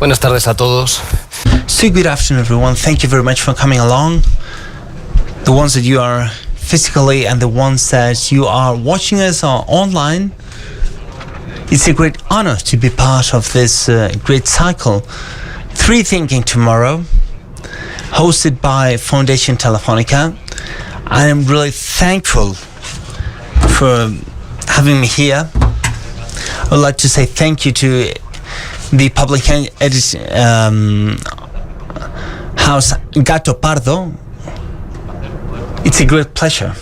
Buenas tardes a todos. So good afternoon, everyone. Thank you very much for coming along. The ones that you are physically and the ones that you are watching us online. It's a great honor to be part of this great cycle. Free Thinking Tomorrow, hosted by Fundación Telefónica. I am really thankful for having me here. I would like to say thank you to the publication house Gatopardo. It's a great pleasure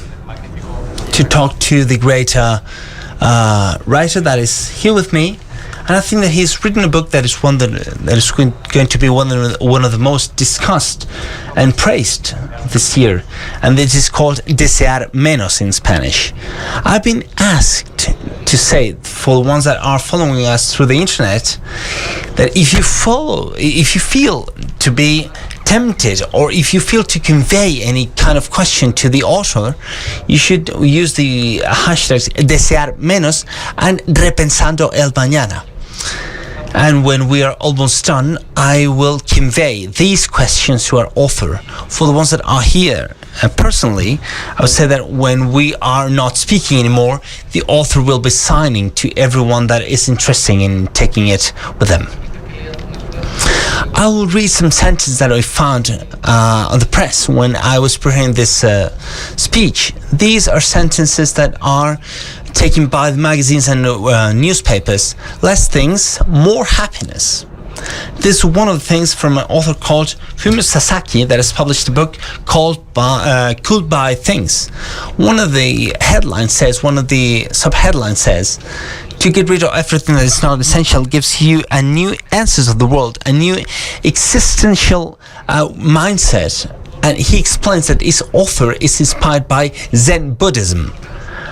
to talk to the great writer that is here with me, and I think that he's written a book that is one that is going to be one of the most discussed and praised this year, and it is called Desear Menos in Spanish. I've been asked to say, for the ones that are following us through the internet, that if you feel to be tempted, or if you feel to convey any kind of question to the author, you should use the hashtags Desear Menos and Repensando el mañana. And when we are almost done, I will convey these questions to our author. For the ones that are here personally, I would say that when we are not speaking anymore, the author will be signing to everyone that is interested in taking it with them. I will read some sentences that I found on the press when I was preparing this speech. These are sentences that are taken by the magazines and newspapers. Less things, more happiness. This is one of the things from an author called Fumio Sasaki that has published a book called Cooled by Things. One of the subheadlines says, to get rid of everything that is not essential gives you a new answers of the world, a new existential mindset. And he explains that his author is inspired by Zen Buddhism.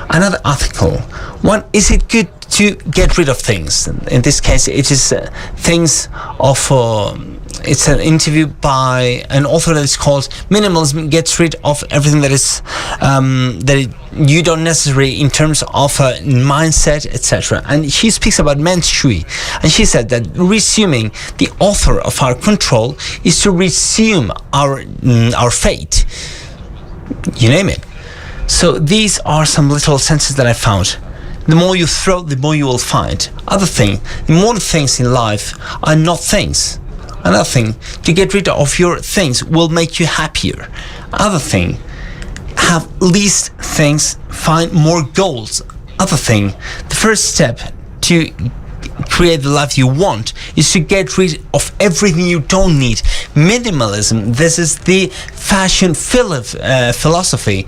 Another article, one, is it good to get rid of things? In this case, it is things of, it's an interview by an author that is called Minimalism Gets Rid of Everything That is, you don't necessarily in terms of mindset, etc. And she speaks about men's shui. And she said that resuming the author of our control is to resume our fate. You name it. So these are some little sentences that I found. The more you throw, the more you will find. Other thing, the more things in life are not things. Another thing, to get rid of your things will make you happier. Other thing, have least things, find more goals. Other thing, the first step to create the life you want is to get rid of everything you don't need. Minimalism, this is the fashion philosophy.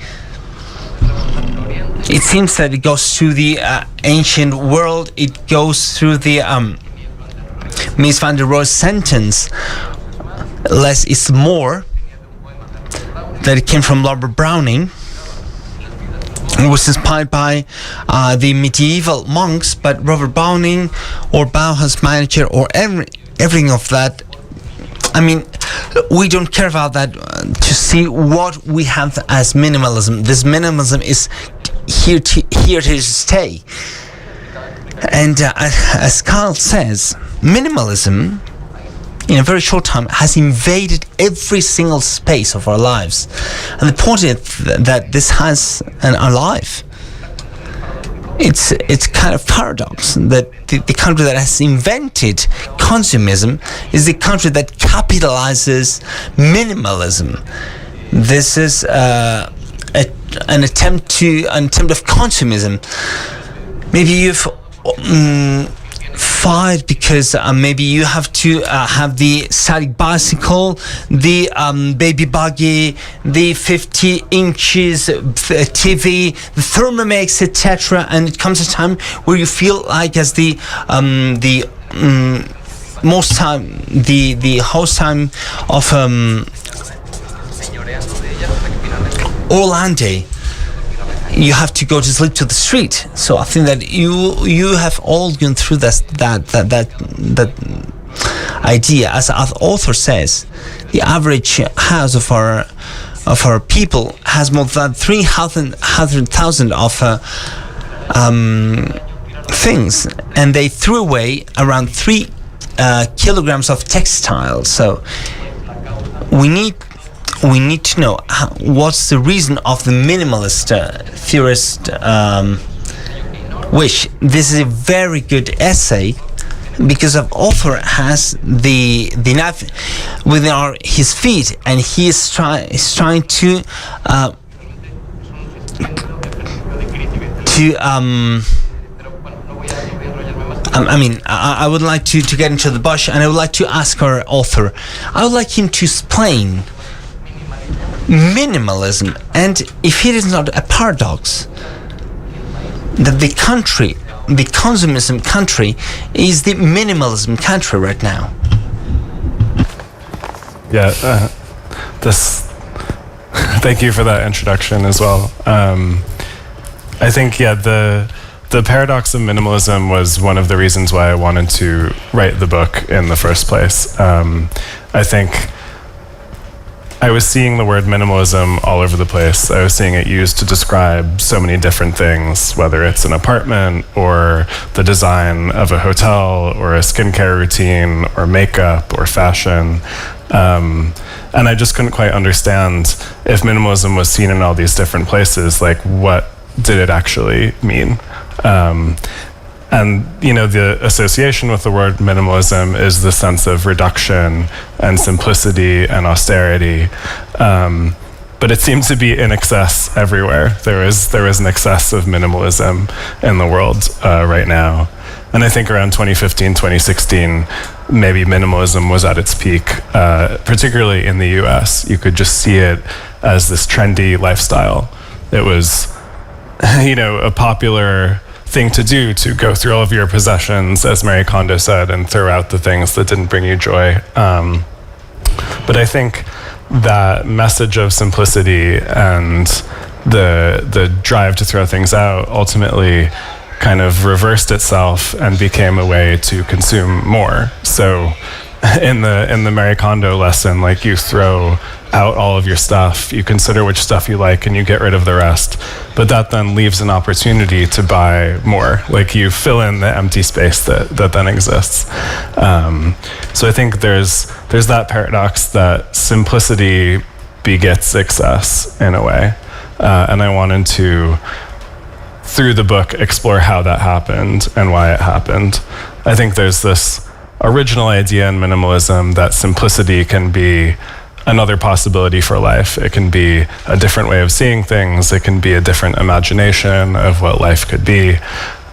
It seems that it goes through the ancient world. It goes through the Mies van der Rohe's sentence, less is more, that it came from Robert Browning. It was inspired by the medieval monks, but Robert Browning or Bauhaus manager or everything of that, I mean, we don't care about that to see what we have as minimalism. This minimalism is here to stay. And as Carl says, minimalism in a very short time has invaded every single space of our lives. And the point is that this has in our life, it's kind of paradox that the country that has invented consumism is the country that capitalizes minimalism. This is an attempt of consumism. Maybe you've fight because maybe you have to have the static bicycle, the baby buggy, the 50 inches TV, the Thermomix, etc. And it comes a time where you feel like as the most time, the host time of Orlando, you have to go to sleep to the street. So I think that you have all gone through that idea. As our author says, the average house of our people has more than 300,000 of things, and they threw away around 3 kilograms of textiles. So we need to know what's the reason of the minimalist theorist wish. This is a very good essay, because the author has the knife within his feet, and he is trying to I would like to get into the bush, and I would like to ask our author, I would like him to explain minimalism, and if it is not a paradox that the consumism country is the minimalism country right now. Yeah, thank you for that introduction as well. I think, the paradox of minimalism was one of the reasons why I wanted to write the book in the first place. I think I was seeing the word minimalism all over the place. I was seeing it used to describe so many different things, whether it's an apartment or the design of a hotel or a skincare routine or makeup or fashion. And I just couldn't quite understand, if minimalism was seen in all these different places, like, what did it actually mean? And, the association with the word minimalism is the sense of reduction and simplicity and austerity. But it seems to be in excess everywhere. There is an excess of minimalism in the world right now. And I think around 2015, 2016, maybe minimalism was at its peak, particularly in the US. You could just see it as this trendy lifestyle. It was, a popular thing to do, to go through all of your possessions, as Marie Kondo said, and throw out the things that didn't bring you joy. But I think that message of simplicity and the drive to throw things out ultimately kind of reversed itself and became a way to consume more. So in the Marie Kondo lesson, like, you throw out all of your stuff, you consider which stuff you like, and you get rid of the rest. But that then leaves an opportunity to buy more. Like, you fill in the empty space that then exists. So I think there's that paradox that simplicity begets excess in a way. And I wanted to, through the book, explore how that happened and why it happened. I think there's this original idea in minimalism that simplicity can be another possibility for life. It can be a different way of seeing things. It can be a different imagination of what life could be.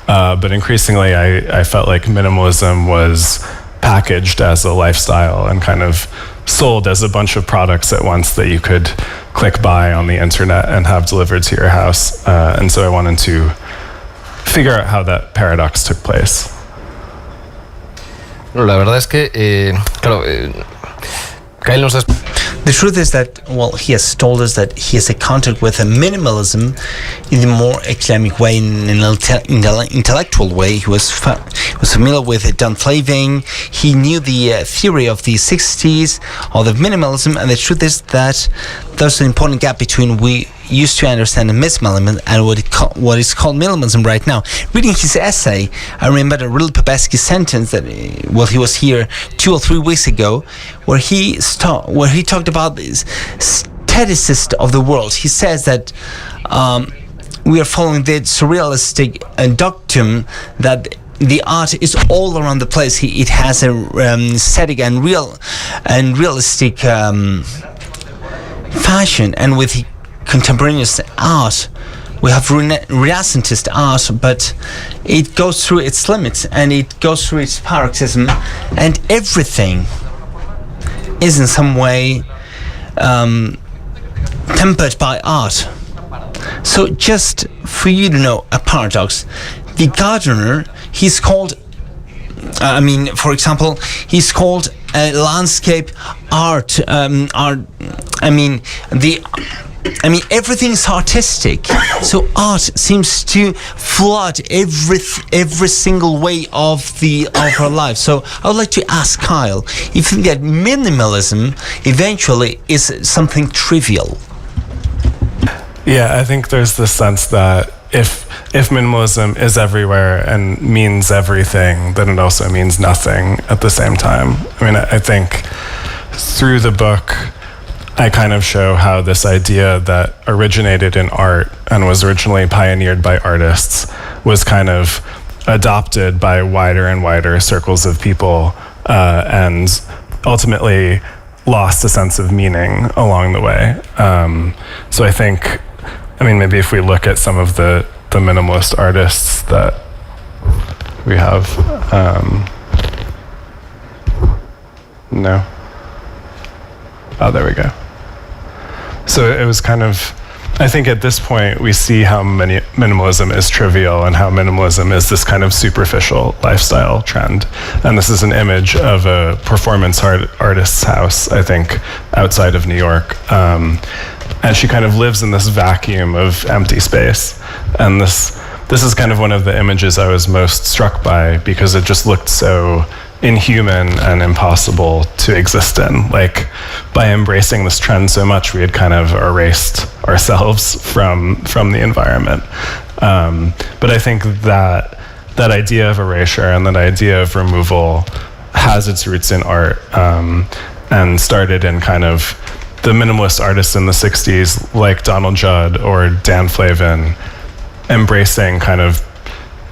But increasingly, I felt like minimalism was packaged as a lifestyle and kind of sold as a bunch of products at once that you could click buy on the internet and have delivered to your house. And so I wanted to figure out how that paradox took place. La verdad es que, claro, Kyle nos ha... The truth is that, well, he has told us that he has accounted with a minimalism in a more academic way, in an intellectual way. He was familiar with Don Flaving. He knew the theory of the 60s, of the minimalism, and the truth is that there's an important gap between we used to understand the minimalism and what is called minimalism right now. Reading his essay, I remember a really Popescu sentence that, well, he was here 2 or 3 weeks ago, where he talked about this staticist of the world. He says that we are following the surrealistic doctrine that the art is all around the place. It has a static and realistic fashion, and with contemporaneous art, we have Renaissance art, but it goes through its limits and it goes through its paroxysm, and everything is in some way tempered by art. So just for you to know a paradox, the gardener, he's called, for example, he's called landscape art. Everything's artistic. So art seems to flood every single way of our life. So I would like to ask Kyle if you think that minimalism eventually is something trivial. Yeah, I think there's this sense that if minimalism is everywhere and means everything, then it also means nothing at the same time. I mean, I think through the book, I kind of show how this idea that originated in art and was originally pioneered by artists was kind of adopted by wider and wider circles of people and ultimately lost a sense of meaning along the way. So I think, I mean, maybe if we look at some of the minimalist artists that we have, no. Oh, there we go. So it was kind of, I think at this point we see how minimalism is trivial and how minimalism is this kind of superficial lifestyle trend. And this is an image of a performance artist's house, I think, outside of New York. And she kind of lives in this vacuum of empty space. And this is kind of one of the images I was most struck by, because it just looked so inhuman and impossible to exist in. Like, by embracing this trend so much, we had kind of erased ourselves from the environment. But I think that idea of erasure and that idea of removal has its roots in art, and started in kind of the minimalist artists in the 60s, like Donald Judd or Dan Flavin, embracing kind of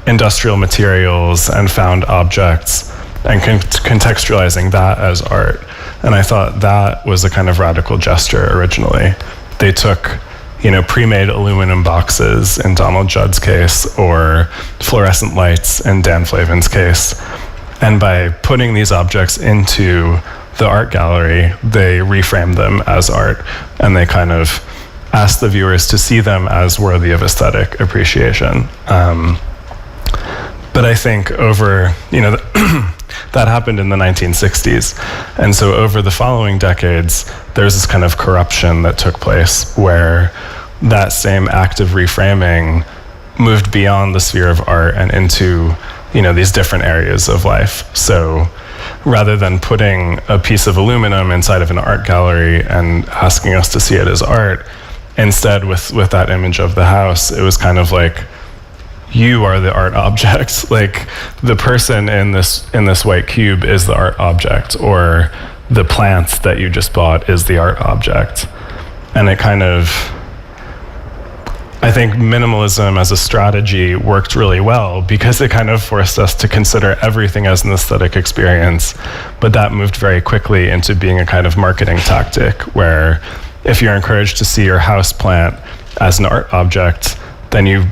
industrial materials and found objects and contextualizing that as art. And I thought that was a kind of radical gesture originally. They took, pre-made aluminum boxes in Donald Judd's case, or fluorescent lights in Dan Flavin's case. And by putting these objects into the art gallery, they reframed them as art, and they kind of asked the viewers to see them as worthy of aesthetic appreciation. But I think over, that happened in the 1960s. And so over the following decades, there's this kind of corruption that took place where that same act of reframing moved beyond the sphere of art and into, these different areas of life. So rather than putting a piece of aluminum inside of an art gallery and asking us to see it as art, instead with that image of the house, it was kind of like, you are the art object. Like, the person in this white cube is the art object, or the plant that you just bought is the art object. And it kind of, I think minimalism as a strategy worked really well, because it kind of forced us to consider everything as an aesthetic experience. But that moved very quickly into being a kind of marketing tactic, where if you're encouraged to see your house plant as an art object, then you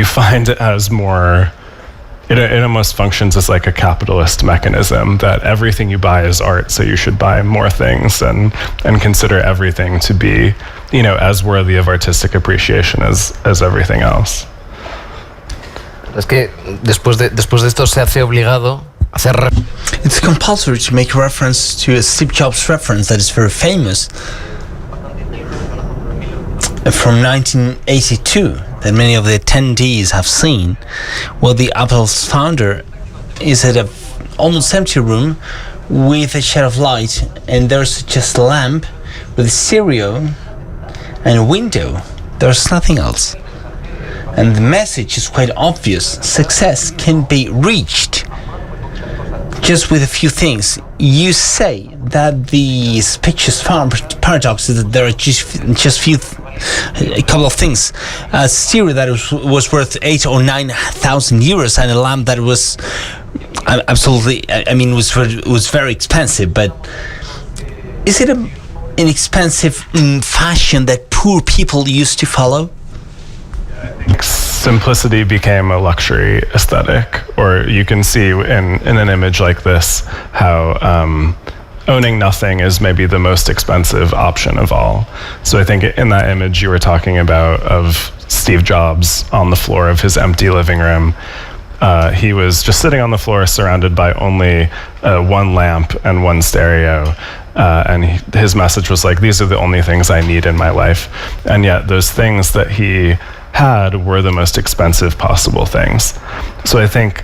find it as more, it almost functions as like a capitalist mechanism, that everything you buy is art, so you should buy more things and consider everything to be, as worthy of artistic appreciation as everything else. Es que después de esto se hace obligado hacer. It's compulsory to make reference to a Steve Jobs reference that is very famous from 1982. That many of the attendees have seen, where the Apple's founder is at a almost empty room with a shed of light, and there's just a lamp with a stereo and a window. There's nothing else. And the message is quite obvious. Success can be reached just with a few things. You say that the speech's paradox is that there are just a couple of things. A stereo that was worth 8,000 or 9,000 euros, and a lamp that was absolutely, was very expensive. But is it an expensive fashion that poor people used to follow? Simplicity became a luxury aesthetic, or you can see in an image like this how owning nothing is maybe the most expensive option of all. So I think in that image you were talking about of Steve Jobs on the floor of his empty living room, he was just sitting on the floor surrounded by only one lamp and one stereo. And his message was like, these are the only things I need in my life. And yet those things that he had were the most expensive possible things. So I think,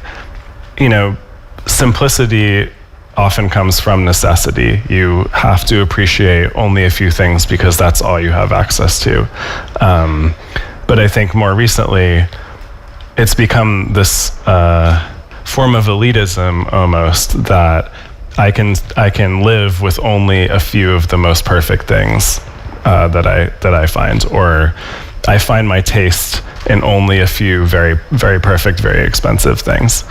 simplicity often comes from necessity. You have to appreciate only a few things because that's all you have access to. But I think more recently, it's become this form of elitism almost, that I can live with only a few of the most perfect things that I find, or I find my taste in only a few very, very perfect, very expensive things.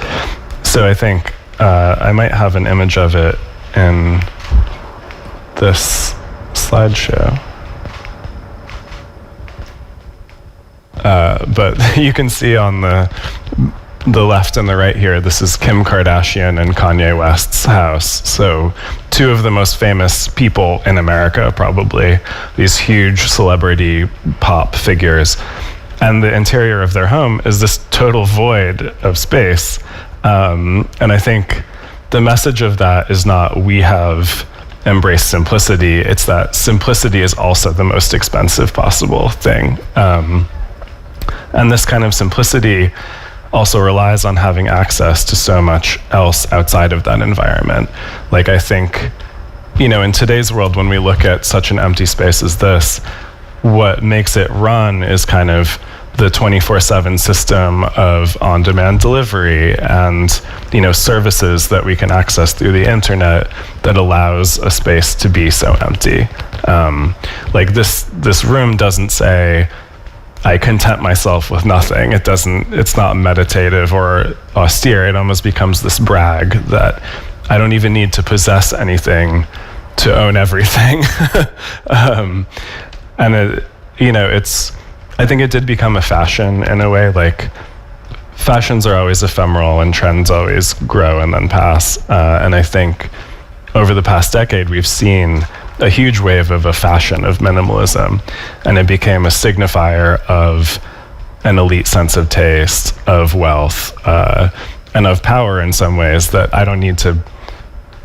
So I think I might have an image of it in this slideshow. But you can see on the left and the right here, this is Kim Kardashian and Kanye West's house. So two of the most famous people in America, probably, these huge celebrity pop figures. And the interior of their home is this total void of space. And I think the message of that is not we have embraced simplicity, it's that simplicity is also the most expensive possible thing. And this kind of simplicity also relies on having access to so much else outside of that environment. Like, I think, in today's world, when we look at such an empty space as this, what makes it run is kind of the 24/7 system of on-demand delivery and, services that we can access through the internet that allows a space to be so empty. Like this room doesn't say, I content myself with nothing. It's not meditative or austere. It almost becomes this brag that I don't even need to possess anything to own everything. And I think it did become a fashion in a way. Like, fashions are always ephemeral and trends always grow and then pass. And I think over the past decade, we've seen a huge wave of a fashion of minimalism, and it became a signifier of an elite sense of taste, of wealth, and of power in some ways, that I don't need to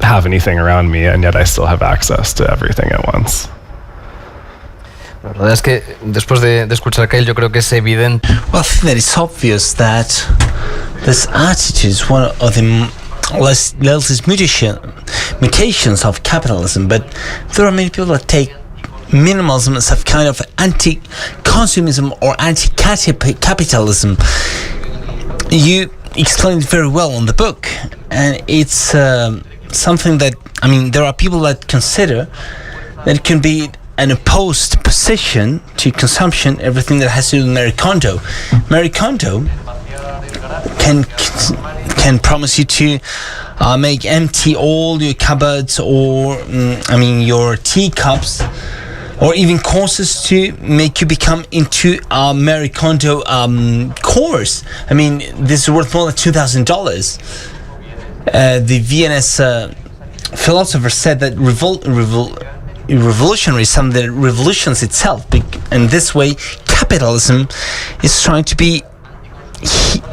have anything around me, and yet I still have access to everything at once. La verdad es que después de escuchar a Kyle, yo creo que es evidente. Well, I think that it's obvious that this attitude is one of the latest mutations of capitalism, but there are many people that take minimalism as a kind of anti-consumism or anti-capitalism. You explained it very well in the book, and it's something that, there are people that consider that it can be an opposed position to consumption, everything that has to do with Marie Kondo. Marie Kondo can promise you to make empty all your cupboards or your teacups, or even courses to make you become into a Marie Kondo course. This is worth more than $2,000. The Viennese philosopher said that revolutionary is something that revolutions itself. And this way, capitalism is trying to be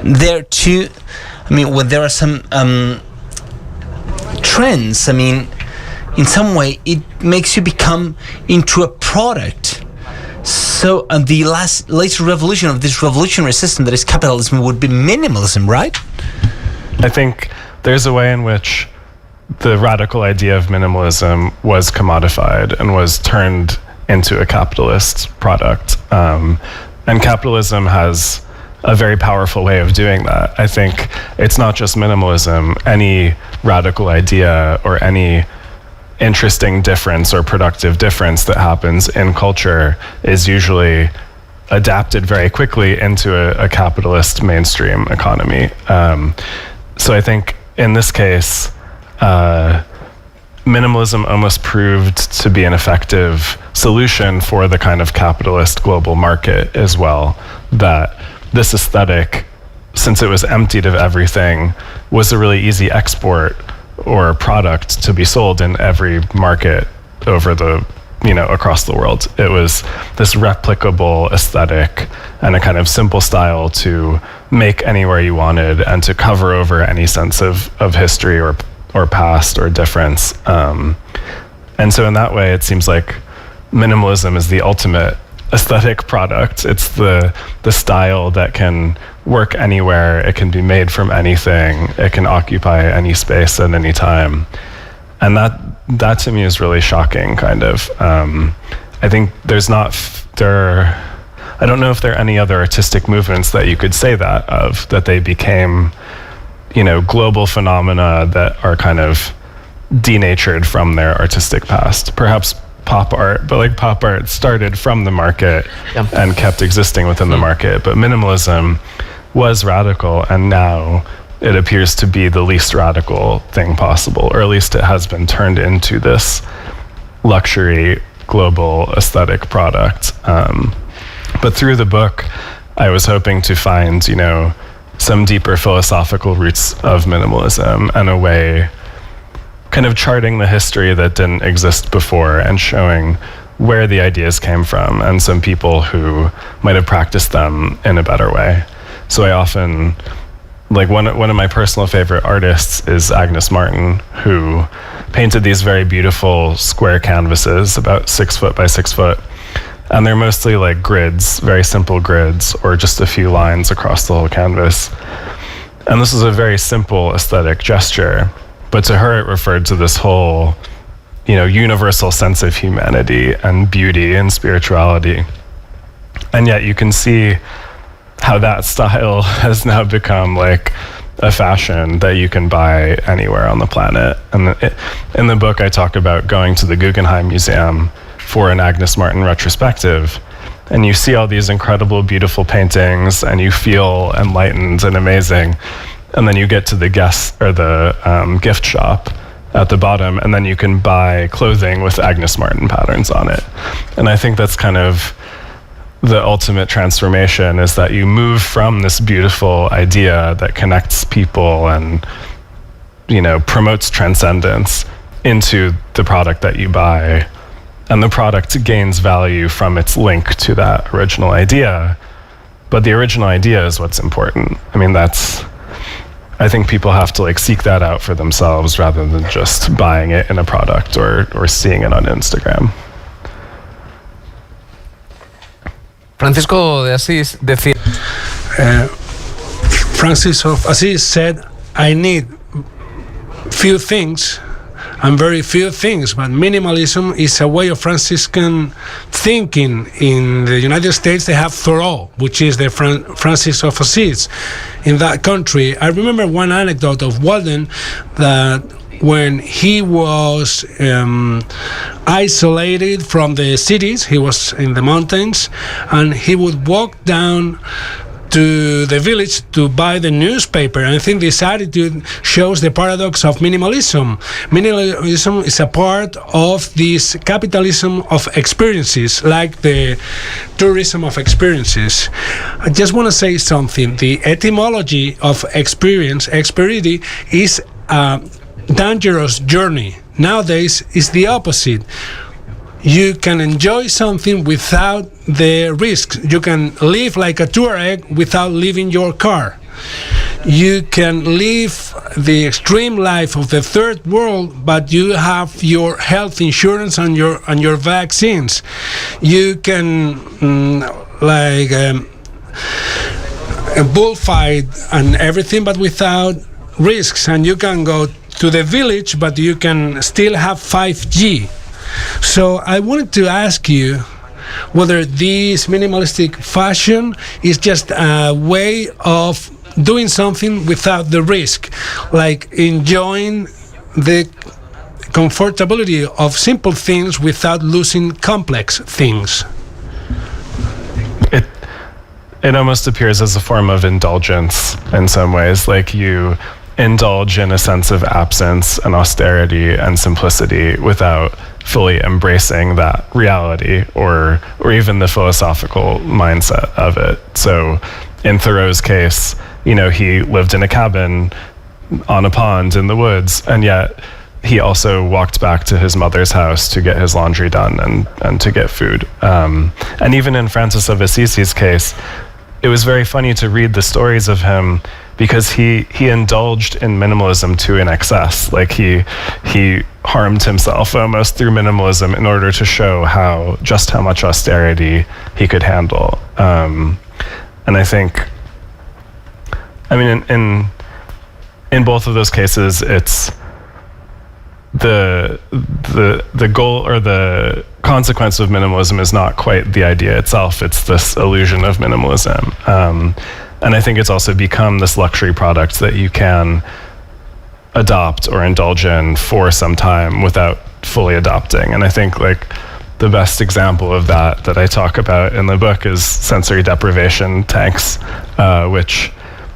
there too. When there are some trends, in some way it makes you become into a product. So the later revolution of this revolutionary system that is capitalism would be minimalism, right? I think there's a way in which the radical idea of minimalism was commodified and was turned into a capitalist product. And capitalism has a very powerful way of doing that. I think it's not just minimalism. Any radical idea or any interesting difference or productive difference that happens in culture is usually adapted very quickly into a capitalist mainstream economy. So I think in this case, minimalism almost proved to be an effective solution for the kind of capitalist global market as well, that this aesthetic, since it was emptied of everything, was a really easy export or product to be sold in every market over the, across the world. It was this replicable aesthetic and a kind of simple style to make anywhere you wanted and to cover over any sense of history or past or difference. And so in that way, it seems like minimalism is the ultimate aesthetic product. It's the style that can work anywhere. It can be made from anything. It can occupy any space at any time. And that to me is really shocking, kind of. I think I don't know if there are any other artistic movements that you could say that of, that they became, you know, global phenomena that are kind of denatured from their artistic past. Perhaps pop art, but like pop art started from the market and kept existing within the market. But minimalism was radical, and now it appears to be the least radical thing possible, or at least it has been turned into this luxury global aesthetic product. But through the book, I was hoping to find, you know, some deeper philosophical roots of minimalism and a way, kind of charting the history that didn't exist before and showing where the ideas came from and some people who might have practiced them in a better way. So I often, like one of my personal favorite artists is Agnes Martin, who painted these very beautiful square canvases, about 6 foot by 6 foot. And they're mostly like grids, very simple grids, or just a few lines across the whole canvas. And this is a very simple aesthetic gesture, but to her it referred to this whole, you know, universal sense of humanity and beauty and spirituality. And yet you can see how that style has now become like a fashion that you can buy anywhere on the planet. And in the book I talk about going to the Guggenheim Museum for an Agnes Martin retrospective, and you see all these incredible, beautiful paintings, and you feel enlightened and amazing. And then you get to the gift shop at the bottom, and then you can buy clothing with Agnes Martin patterns on it. And I think that's kind of the ultimate transformation, is that you move from this beautiful idea that connects people and, you know, promotes transcendence into the product that you buy. And the product gains value from its link to that original idea. But the original idea is what's important. I mean, I think people have to like seek that out for themselves rather than just buying it in a product or seeing it on Instagram. Francisco de Asís decía, Francis of Assisi said, I need few things and very few things, but minimalism is a way of Franciscan thinking. In the United States they have Thoreau, which is the Francis of Assisi in that country. I remember one anecdote of Walden, that when he was isolated from the cities, he was in the mountains, and he would walk down to the village to buy the newspaper. And I think this attitude shows the paradox of minimalism. Minimalism is a part of this capitalism of experiences, like the tourism of experiences. I just want to say something. The etymology of experience, experience, is a dangerous journey. Nowadays, it's the opposite. You can enjoy something without the risks. You can live like a Touareg without leaving your car. You can live the extreme life of the third world, but you have your health insurance and your vaccines. You can a bullfight and everything, but without risks. And you can go to the village, but you can still have 5G. So I wanted to ask you whether this minimalistic fashion is just a way of doing something without the risk, like enjoying the comfortability of simple things without losing complex things. It almost appears as a form of indulgence in some ways, like you indulge in a sense of absence and austerity and simplicity without fully embracing that reality or even the philosophical mindset of it. So in Thoreau's case, you know, he lived in a cabin on a pond in the woods, and yet he also walked back to his mother's house to get his laundry done and to get food. And even in Francis of Assisi's case, it was very funny to read the stories of him, because he indulged in minimalism to an excess. Like he harmed himself almost through minimalism in order to show just how much austerity he could handle. And I think, I mean, in both of those cases, the goal or the consequence of minimalism is not quite the idea itself. It's this illusion of minimalism. And I think it's also become this luxury product that you can adopt or indulge in for some time without fully adopting. And I think like the best example of that I talk about in the book is sensory deprivation tanks, which,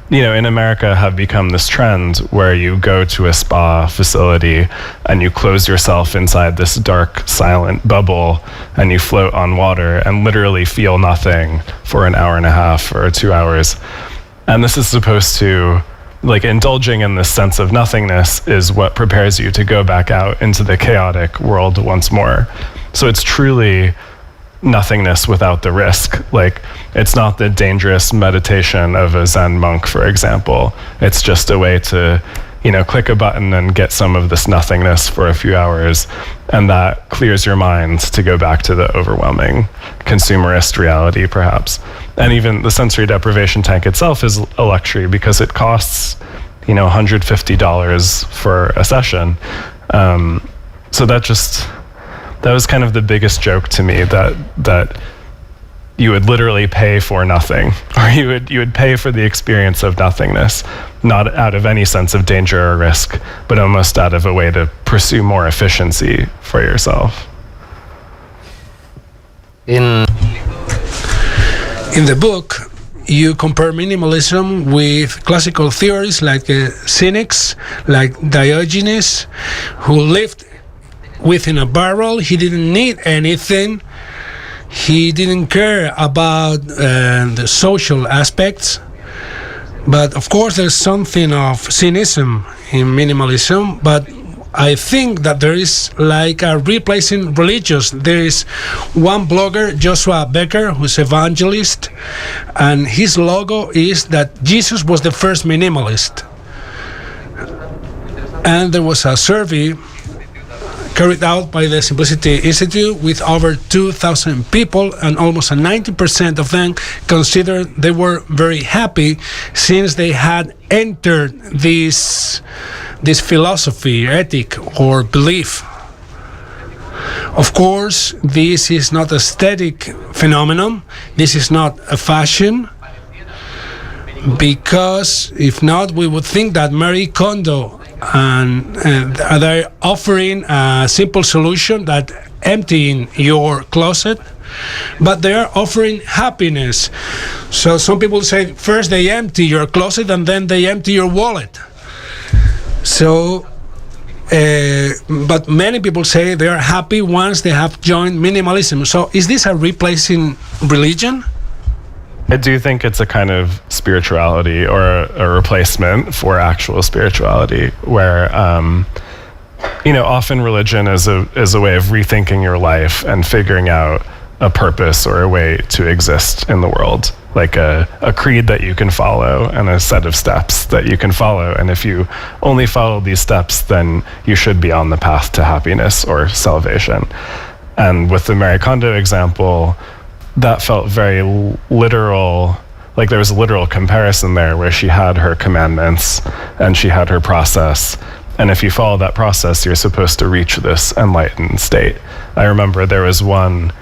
you know, in America have become this trend where you go to a spa facility and you close yourself inside this dark, silent bubble and you float on water and literally feel nothing for an hour and a half or 2 hours. And this is supposed to, like, indulging in this sense of nothingness is what prepares you to go back out into the chaotic world once more. So it's truly nothingness without the risk. Like, it's not the dangerous meditation of a Zen monk, for example. It's just a way to, you know, click a button and get some of this nothingness for a few hours, and that clears your mind to go back to the overwhelming consumerist reality, perhaps. And even the sensory deprivation tank itself is a luxury because it costs, you know, $150 for a session. So that was kind of the biggest joke to me, that you would literally pay for nothing, or you would pay for the experience of nothingness, not out of any sense of danger or risk, but almost out of a way to pursue more efficiency for yourself. In the book, you compare minimalism with classical theories like cynics, like Diogenes, who lived within a barrel. He didn't need anything. He didn't care about the social aspects. But of course there's something of cynicism in minimalism, but I think that there is like a replacing religious. There is one blogger, Joshua Becker, who's evangelist, and his logo is that Jesus was the first minimalist. And there was a survey carried out by the Simplicity Institute with over 2,000 people, and almost 90% of them considered they were very happy since they had entered this philosophy, ethic, or belief. Of course, this is not an aesthetic phenomenon. This is not a fashion, because if not, we would think that Marie Kondo and they're offering a simple solution that emptying your closet, but they are offering happiness. So some people say first they empty your closet and then they empty your wallet. So but many people say they are happy once they have joined minimalism. So is this a replacing religion? I do think it's a kind of spirituality, or a replacement for actual spirituality, where you know, often religion is a way of rethinking your life and figuring out a purpose or a way to exist in the world, like a creed that you can follow and a set of steps that you can follow. And if you only follow these steps, then you should be on the path to happiness or salvation. And with the Marie Kondo example, that felt very literal. Like there was a literal comparison there where she had her commandments and she had her process. And if you follow that process, you're supposed to reach this enlightened state. I remember there was one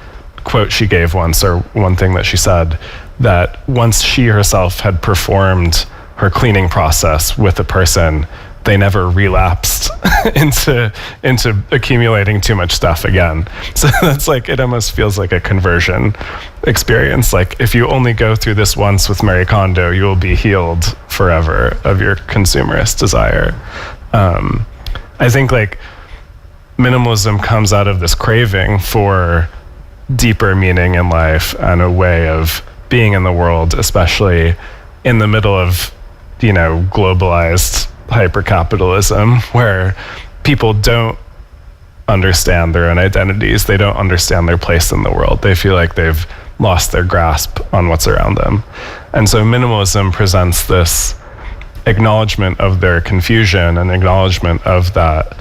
quote she gave once, or one thing that she said, that once she herself had performed her cleaning process with a person, they never relapsed into accumulating too much stuff again. So that's like, it almost feels like a conversion experience. Like if you only go through this once with Marie Kondo, you will be healed forever of your consumerist desire. I think like minimalism comes out of this craving for deeper meaning in life and a way of being in the world, especially in the middle of, you know, globalized hyper-capitalism, where people don't understand their own identities. They don't understand their place in the world. They feel like they've lost their grasp on what's around them. And so minimalism presents this acknowledgement of their confusion and acknowledgement of that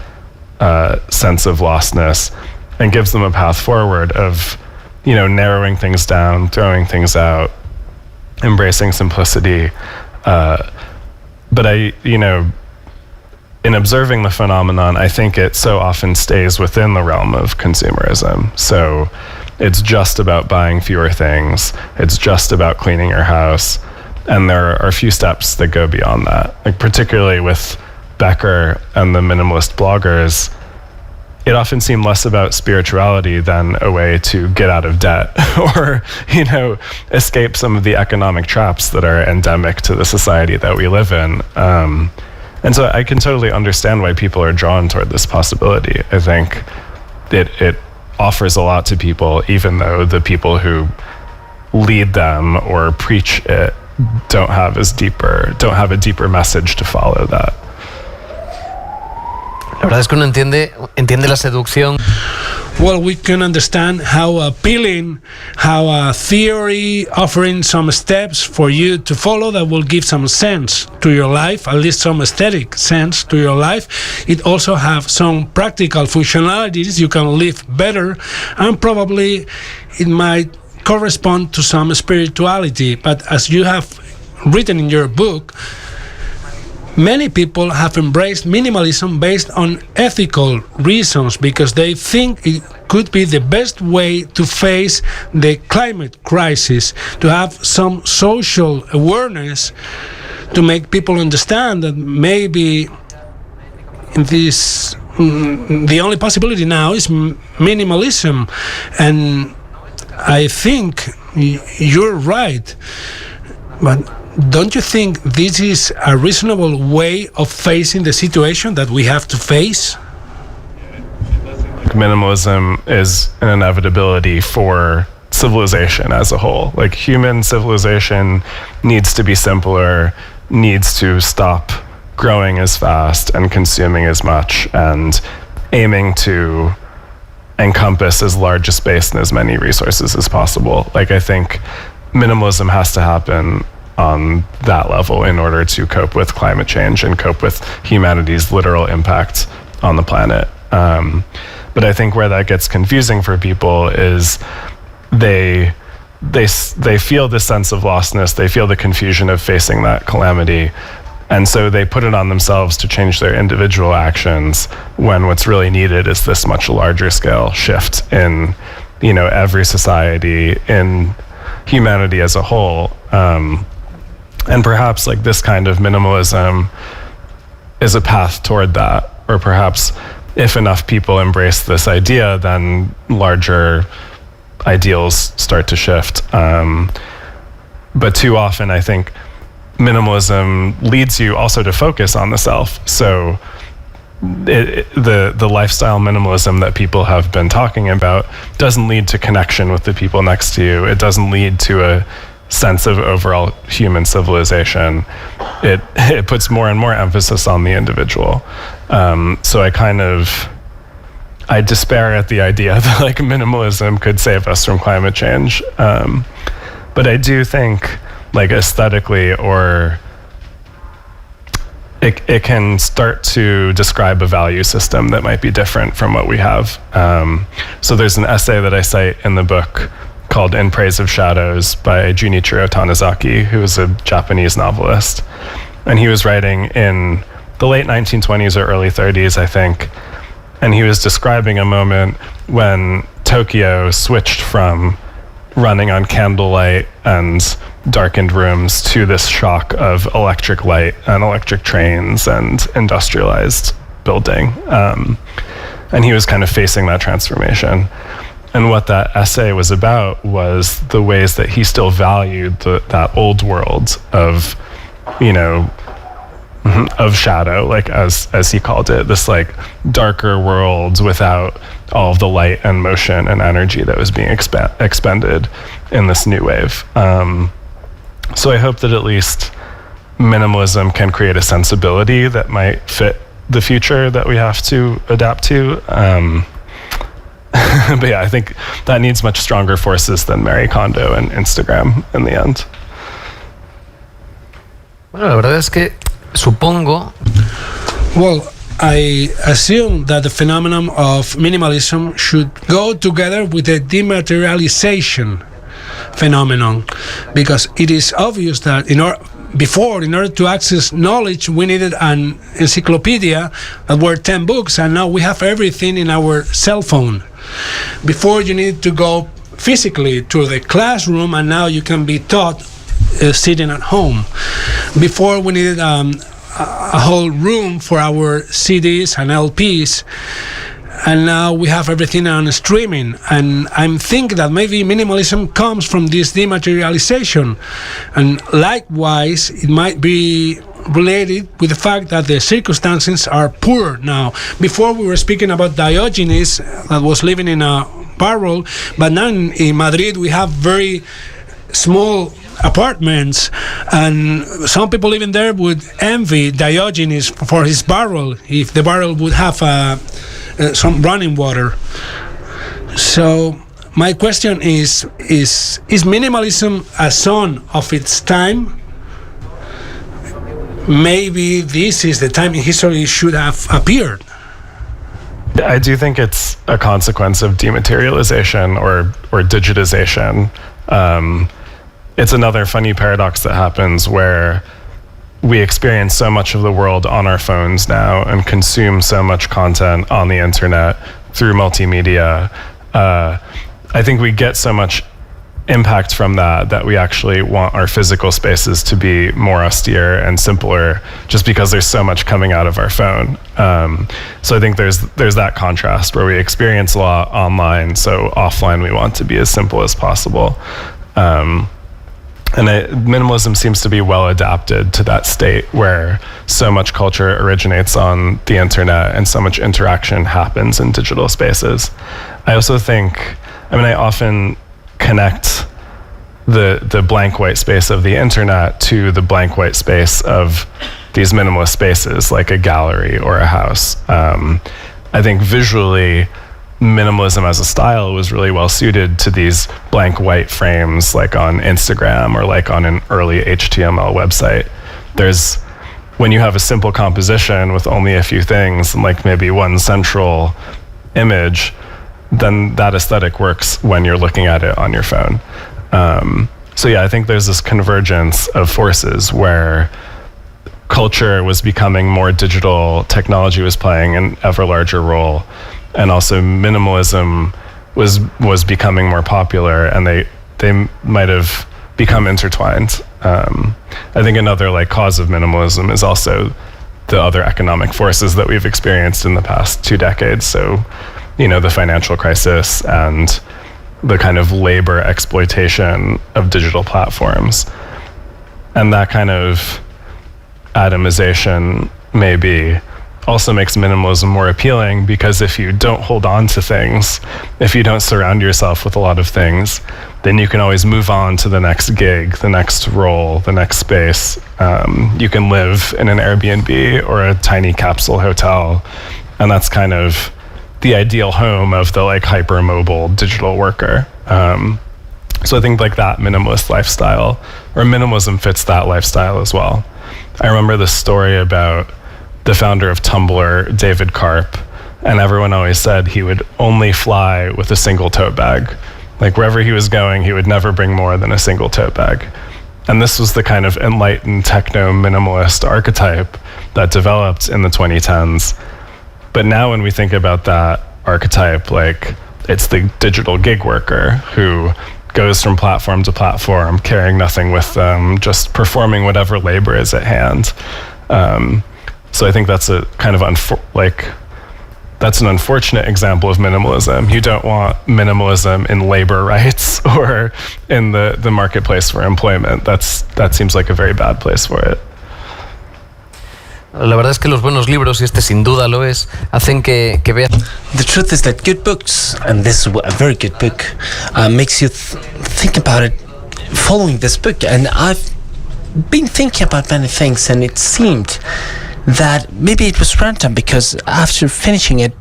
sense of lostness, and gives them a path forward of, you know, narrowing things down, throwing things out, embracing simplicity. But in observing the phenomenon, I think it so often stays within the realm of consumerism. So it's just about buying fewer things. It's just about cleaning your house. And there are a few steps that go beyond that. Like particularly with Becker and the minimalist bloggers, it often seemed less about spirituality than a way to get out of debt or, escape some of the economic traps that are endemic to the society that we live in. And so I can totally understand why people are drawn toward this possibility. I think it offers a lot to people, even though the people who lead them or preach it don't have a deeper message to follow that. La verdad es que uno entiende la seducción. Well, we can understand how appealing, how a theory offering some steps for you to follow that will give some sense to your life, at least some aesthetic sense to your life. It also have some practical functionalities. You can live better, and probably it might correspond to some spirituality. But as you have written in your book, many people have embraced minimalism based on ethical reasons because they think it could be the best way to face the climate crisis, to have some social awareness, to make people understand that maybe in this the only possibility now is minimalism. And I think you're right, but don't you think this is a reasonable way of facing the situation that we have to face? Minimalism is an inevitability for civilization as a whole. Like human civilization needs to be simpler, needs to stop growing as fast and consuming as much and aiming to encompass as large a space and as many resources as possible. Like I think minimalism has to happen on that level in order to cope with climate change and cope with humanity's literal impact on the planet. But I think where that gets confusing for people is they feel this sense of lostness, they feel the confusion of facing that calamity, and so they put it on themselves to change their individual actions when what's really needed is this much larger scale shift in, every society, in humanity as a whole. And perhaps like this kind of minimalism is a path toward that, or perhaps if enough people embrace this idea, then larger ideals start to shift. But too often, I think minimalism leads you also to focus on the self. So the lifestyle minimalism that people have been talking about doesn't lead to connection with the people next to you. It doesn't lead to a sense of overall human civilization. It puts more and more emphasis on the individual. So I despair at the idea that like minimalism could save us from climate change. But I do think like aesthetically or it can start to describe a value system that might be different from what we have. So there's an essay that I cite in the book called In Praise of Shadows by Junichiro Tanizaki, who is a Japanese novelist. And he was writing in the late 1920s or early 30s, I think. And he was describing a moment when Tokyo switched from running on candlelight and darkened rooms to this shock of electric light and electric trains and industrialized building. And he was kind of facing that transformation. And what that essay was about was the ways that he still valued that old world of, of shadow, like as he called it, this like darker world without all of the light and motion and energy that was being expended in this new wave. So I hope that at least minimalism can create a sensibility that might fit the future that we have to adapt to. But yeah, I think that needs much stronger forces than Marie Kondo and Instagram in the end. Bueno, la verdad es que supongo. Well, I assume that the phenomenon of minimalism should go together with the dematerialization phenomenon, because it is obvious that before, in order to access knowledge, we needed an encyclopedia that were 10 books, and now we have everything in our cell phone. Before, you needed to go physically to the classroom, and now you can be taught sitting at home. Before, we needed a whole room for our CDs and LPs, and now we have everything on streaming. And I'm thinking that maybe minimalism comes from this dematerialization, and likewise it might be related with the fact that the circumstances are poor now. Before we were speaking about Diogenes that was living in a barrel, but now in Madrid we have very small apartments, and some people living there would envy Diogenes for his barrel if the barrel would have some running water. So my question is minimalism a son of its time? Maybe this is the time in history it should have appeared. I do think it's a consequence of dematerialization or digitization. It's another funny paradox that happens where we experience so much of the world on our phones now and consume so much content on the internet through multimedia. I think we get so much impact from that we actually want our physical spaces to be more austere and simpler just because there's so much coming out of our phone. So I think there's that contrast where we experience a lot online, so offline we want to be as simple as possible. And minimalism seems to be well adapted to that state where so much culture originates on the internet and so much interaction happens in digital spaces. I also think, I often connect the blank white space of the internet to the blank white space of these minimalist spaces, like a gallery or a house. I think visually, minimalism as a style was really well suited to these blank white frames, like on Instagram or like on an early HTML website. When you have a simple composition with only a few things and like maybe one central image, then that aesthetic works when you're looking at it on your phone. So yeah, I think there's this convergence of forces where culture was becoming more digital, technology was playing an ever larger role, and also minimalism was becoming more popular, and they might have become intertwined. I think another like cause of minimalism is also the other economic forces that we've experienced in the past 2 decades. So, the financial crisis and the kind of labor exploitation of digital platforms. And that kind of atomization maybe also makes minimalism more appealing, because if you don't hold on to things, if you don't surround yourself with a lot of things, then you can always move on to the next gig, the next role, the next space. You can live in an Airbnb or a tiny capsule hotel, and that's kind of the ideal home of the like hypermobile digital worker. So I think like that minimalist lifestyle, or minimalism fits that lifestyle as well. I remember this story about the founder of Tumblr, David Karp, and everyone always said he would only fly with a single tote bag. Like wherever he was going, he would never bring more than a single tote bag. And this was the kind of enlightened techno-minimalist archetype that developed in the 2010s. But now when we think about that archetype, like it's the digital gig worker who goes from platform to platform, carrying nothing with them, just performing whatever labor is at hand. So I think that's a kind of that's an unfortunate example of minimalism. You don't want minimalism in labor rights or in the marketplace for employment. That seems like a very bad place for it. La verdad es que los buenos libros, y este sin duda lo es, hacen que veas. The truth is that good books, and this is a very good book, makes you think about it following this book. And I've been thinking about many things, and it seemed that maybe it was random, because after finishing it,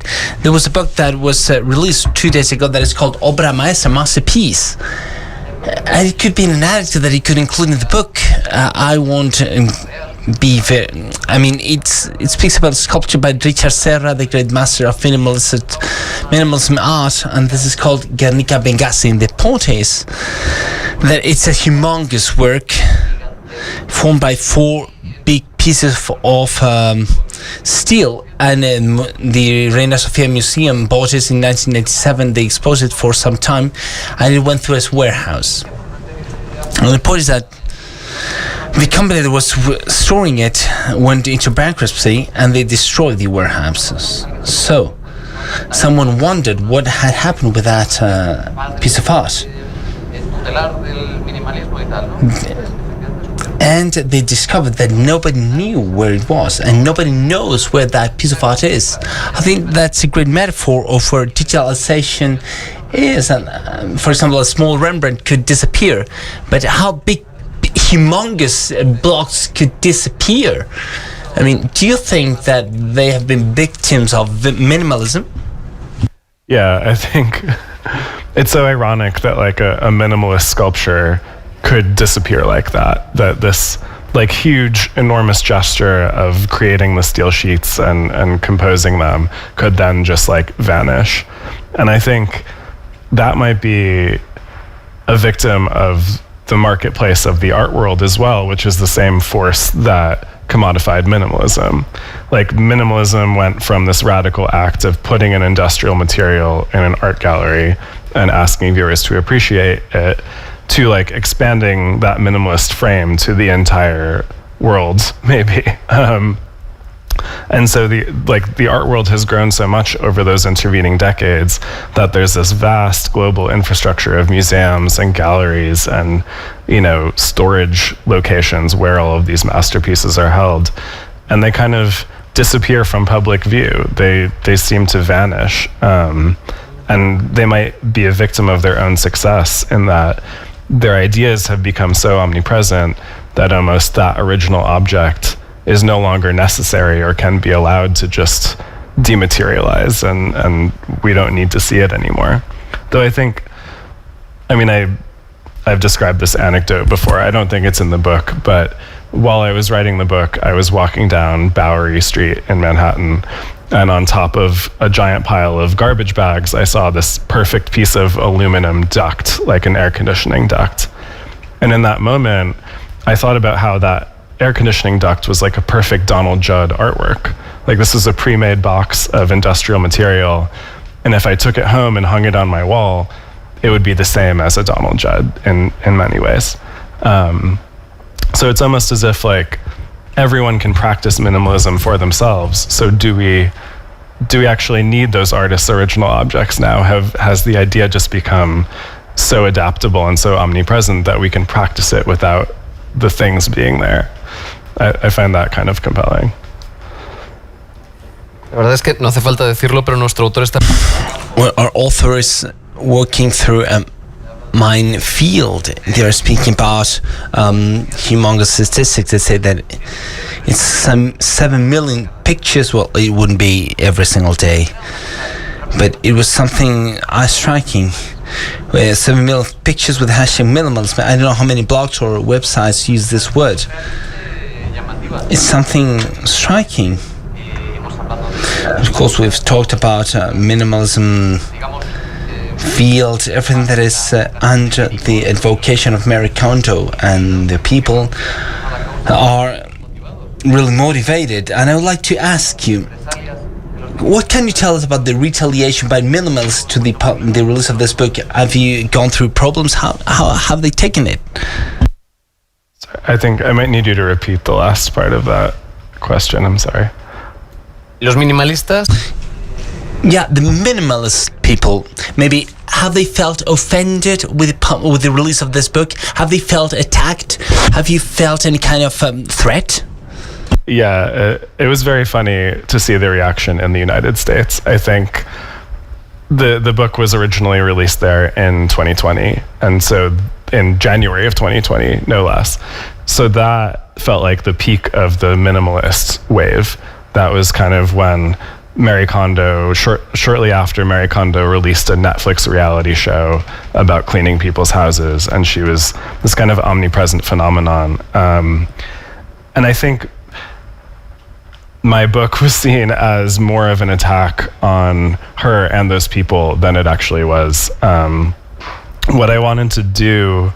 there was a book that was released 2 days ago that is called Obra Maestra, Masterpiece. And it could be an adjective that it could include in the book. I won't be very, it speaks about sculpture by Richard Serra, the great master of minimalism art, and this is called Guernica Benghazi. And the point is that it's a humongous work. formed by 4 big pieces of steel, and the Reina Sofia Museum bought it in 1987. They exposed it for some time, and it went through its warehouse. And the point is that the company that was storing it went into bankruptcy, and they destroyed the warehouses. So someone wondered what had happened with that piece of art. And they discovered that nobody knew where it was, and nobody knows where that piece of art is. I think that's a great metaphor of where digitalization is. And for example, a small Rembrandt could disappear, but how big, humongous blocks could disappear? I mean, do you think that they have been victims of minimalism? Yeah, I think it's so ironic that like a minimalist sculpture could disappear like that, that this like huge, enormous gesture of creating the steel sheets and composing them could then just like vanish. And I think that might be a victim of the marketplace of the art world as well, which is the same force that commodified minimalism. Like minimalism went from this radical act of putting an industrial material in an art gallery and asking viewers to appreciate it, to like expanding that minimalist frame to the entire world, maybe. And so the art world has grown so much over those intervening decades that there's this vast global infrastructure of museums and galleries and, you know, storage locations where all of these masterpieces are held. And they kind of disappear from public view. They seem to vanish. And they might be a victim of their own success in that their ideas have become so omnipresent that almost that original object is no longer necessary or can be allowed to just dematerialize, and we don't need to see it anymore. Though I've described this anecdote before. I don't think it's in the book, but while I was writing the book, I was walking down Bowery Street in Manhattan, and on top of a giant pile of garbage bags, I saw this perfect piece of aluminum duct, like an air conditioning duct. And in that moment, I thought about how that air conditioning duct was like a perfect Donald Judd artwork. Like this is a pre-made box of industrial material, and if I took it home and hung it on my wall, it would be the same as a Donald Judd in many ways. So it's almost as if like everyone can practice minimalism for themselves. So do we actually need those artists' original objects now? Has the idea just become so adaptable and so omnipresent that we can practice it without the things being there? I find that kind of compelling. La verdad es que no hace falta decirlo, pero nuestro autor está... Well, our author is working through a minefield. They are speaking about humongous statistics. They say that it's some 7 million pictures. Well, it wouldn't be every single day, but it was something striking. 7 million pictures with hashtag minimalism. I don't know how many blogs or websites use this word. It's something striking. Of course, we've talked about minimalism field, everything that is under the advocation of Marie Kondo, and the people are really motivated. And I would like to ask you, what can you tell us about the retaliation by minimalists to the release of this book? Have you gone through problems? How have they taken it? I think I might need you to repeat the last part of that question. I'm sorry. Los minimalistas? Yeah, the minimalist people, maybe, have they felt offended with the release of this book? Have they felt attacked? Have you felt any kind of threat? Yeah, it was very funny to see the reaction in the United States. I think the book was originally released there in 2020, and so in January of 2020, no less. So that felt like the peak of the minimalist wave. That was kind of when Marie Kondo, shortly after Marie Kondo released a Netflix reality show about cleaning people's houses, and she was this kind of omnipresent phenomenon. And I think my book was seen as more of an attack on her and those people than it actually was. What I wanted to do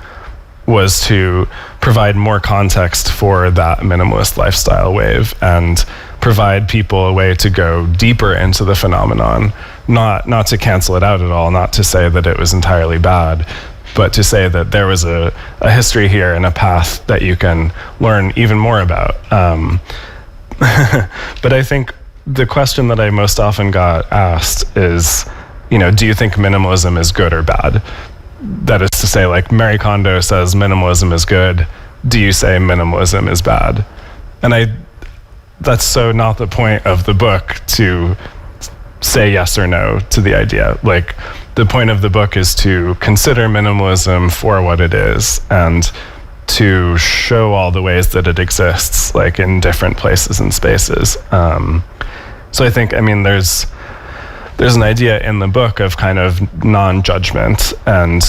was to provide more context for that minimalist lifestyle wave and provide people a way to go deeper into the phenomenon, not to cancel it out at all, not to say that it was entirely bad, but to say that there was a history here and a path that you can learn even more about. But I think the question that I most often got asked is, do you think minimalism is good or bad? That is to say, like, Marie Kondo says minimalism is good. Do you say minimalism is bad? And that's so not the point of the book to say yes or no to the idea. Like, the point of the book is to consider minimalism for what it is and to show all the ways that it exists, like in different places and spaces. So I think, there's an idea in the book of kind of non-judgment and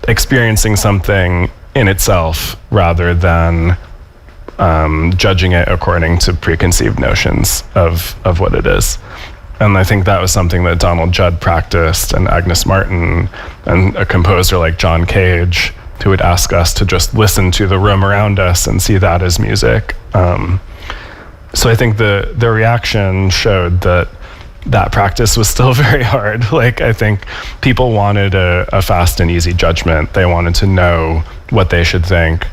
experiencing something in itself rather than judging it according to preconceived notions of what it is. And I think that was something that Donald Judd practiced, and Agnes Martin, and a composer like John Cage, who would ask us to just listen to the room around us and see that as music. So I think the reaction showed that practice was still very hard. Like, I think people wanted a fast and easy judgment. They wanted to know what they should think.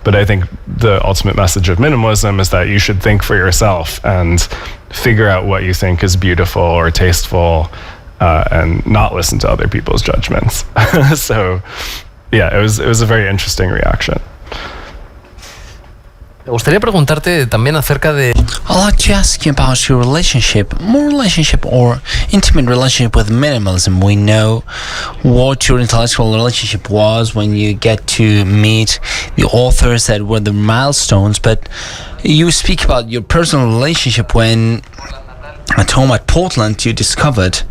But I think the ultimate message of minimalism is that you should think for yourself and figure out what you think is beautiful or tasteful, and not listen to other people's judgments. So, yeah, it was a very interesting reaction. Me gustaría preguntarte también acerca de... I'd like to ask you about your more relationship or intimate relationship with minimalism. We know what your intellectual relationship was when you get to meet the authors that were the milestones, but you speak about your personal relationship when at home at Portland you discovered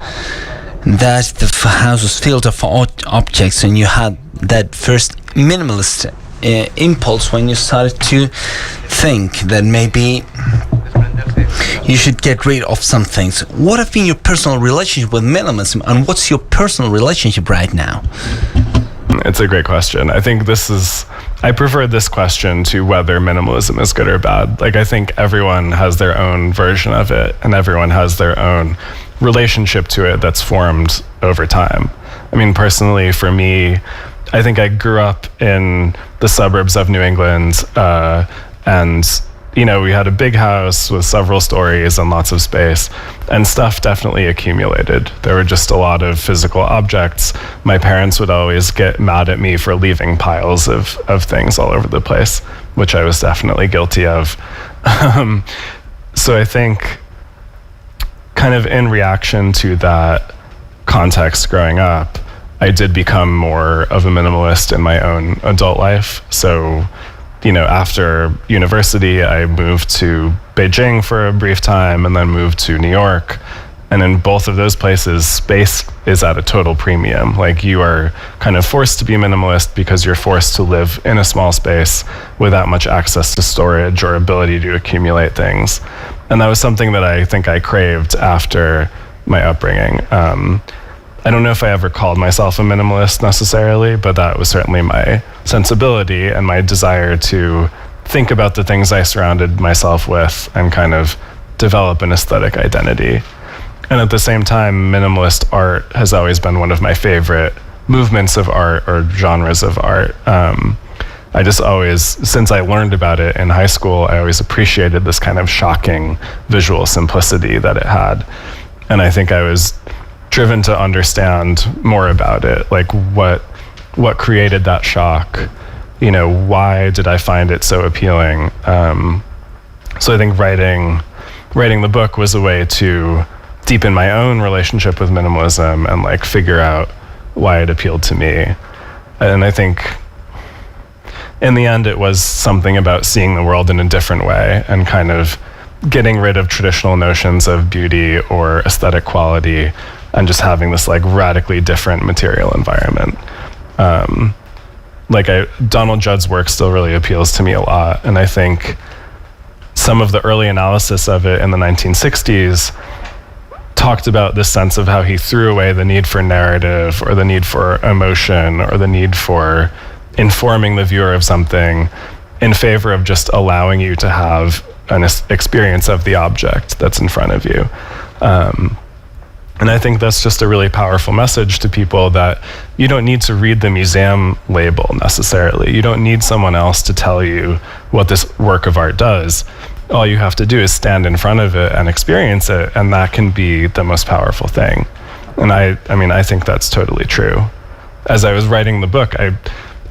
that the house was filled with objects and you had that first minimalist impulse when you started to think that maybe you should get rid of some things. What have been your personal relationship with minimalism, and what's your personal relationship right now? It's a great question. I think I prefer this question to whether minimalism is good or bad. Like, I think everyone has their own version of it, and everyone has their own relationship to it that's formed over time. Personally, for me, I think I grew up in the suburbs of New England, and we had a big house with several stories and lots of space, and stuff definitely accumulated. There were just a lot of physical objects. My parents would always get mad at me for leaving piles of things all over the place, which I was definitely guilty of. So I think kind of in reaction to that context growing up, I did become more of a minimalist in my own adult life. So, after university, I moved to Beijing for a brief time and then moved to New York. And in both of those places, space is at a total premium. Like, you are kind of forced to be minimalist because you're forced to live in a small space without much access to storage or ability to accumulate things. And that was something that I think I craved after my upbringing. I don't know if I ever called myself a minimalist necessarily, but that was certainly my sensibility and my desire to think about the things I surrounded myself with and kind of develop an aesthetic identity. And at the same time, minimalist art has always been one of my favorite movements of art or genres of art. I just always, since I learned about it in high school, I always appreciated this kind of shocking visual simplicity that it had. And I think I was driven to understand more about it, like what created that shock, why did I find it so appealing. So I think writing the book was a way to deepen my own relationship with minimalism and like figure out why it appealed to me. And I think in the end it was something about seeing the world in a different way and kind of getting rid of traditional notions of beauty or aesthetic quality and just having this like radically different material environment. Donald Judd's work still really appeals to me a lot, and I think some of the early analysis of it in the 1960s talked about this sense of how he threw away the need for narrative or the need for emotion or the need for informing the viewer of something in favor of just allowing you to have an experience of the object that's in front of you. And I think that's just a really powerful message to people, that you don't need to read the museum label necessarily. You don't need someone else to tell you what this work of art does. All you have to do is stand in front of it and experience it, and that can be the most powerful thing. And I think that's totally true. As I was writing the book, I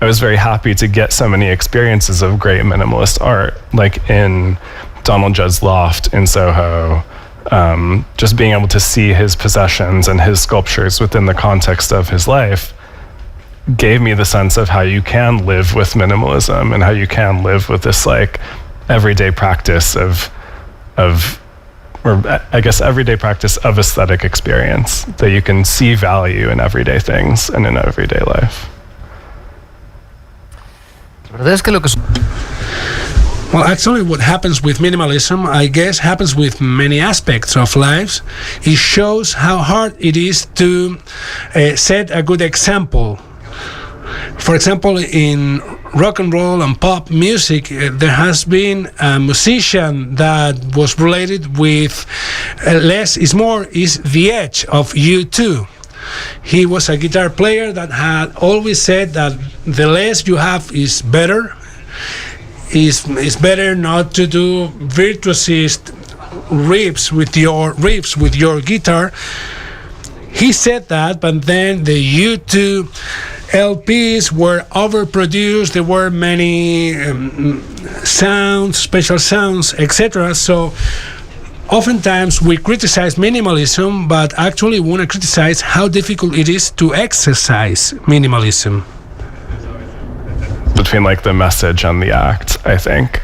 was very happy to get so many experiences of great minimalist art, like in Donald Judd's loft in Soho, just being able to see his possessions and his sculptures within the context of his life gave me the sense of how you can live with minimalism and how you can live with this like everyday practice everyday practice of aesthetic experience, that you can see value in everyday things and in everyday life. Well, actually, what happens with minimalism, I guess, happens with many aspects of lives. It shows how hard it is to set a good example. For example, in rock and roll and pop music, there has been a musician that was related with less is more is the edge of U2. He was a guitar player that had always said that the less you have is better. It's better not to do virtuosist riffs with your guitar. He said that, but then the U2 LPs were overproduced. There were many sounds, special sounds, etc. So oftentimes we criticize minimalism, but actually we want to criticize how difficult it is to exercise minimalism. Between like the message and the act, I think.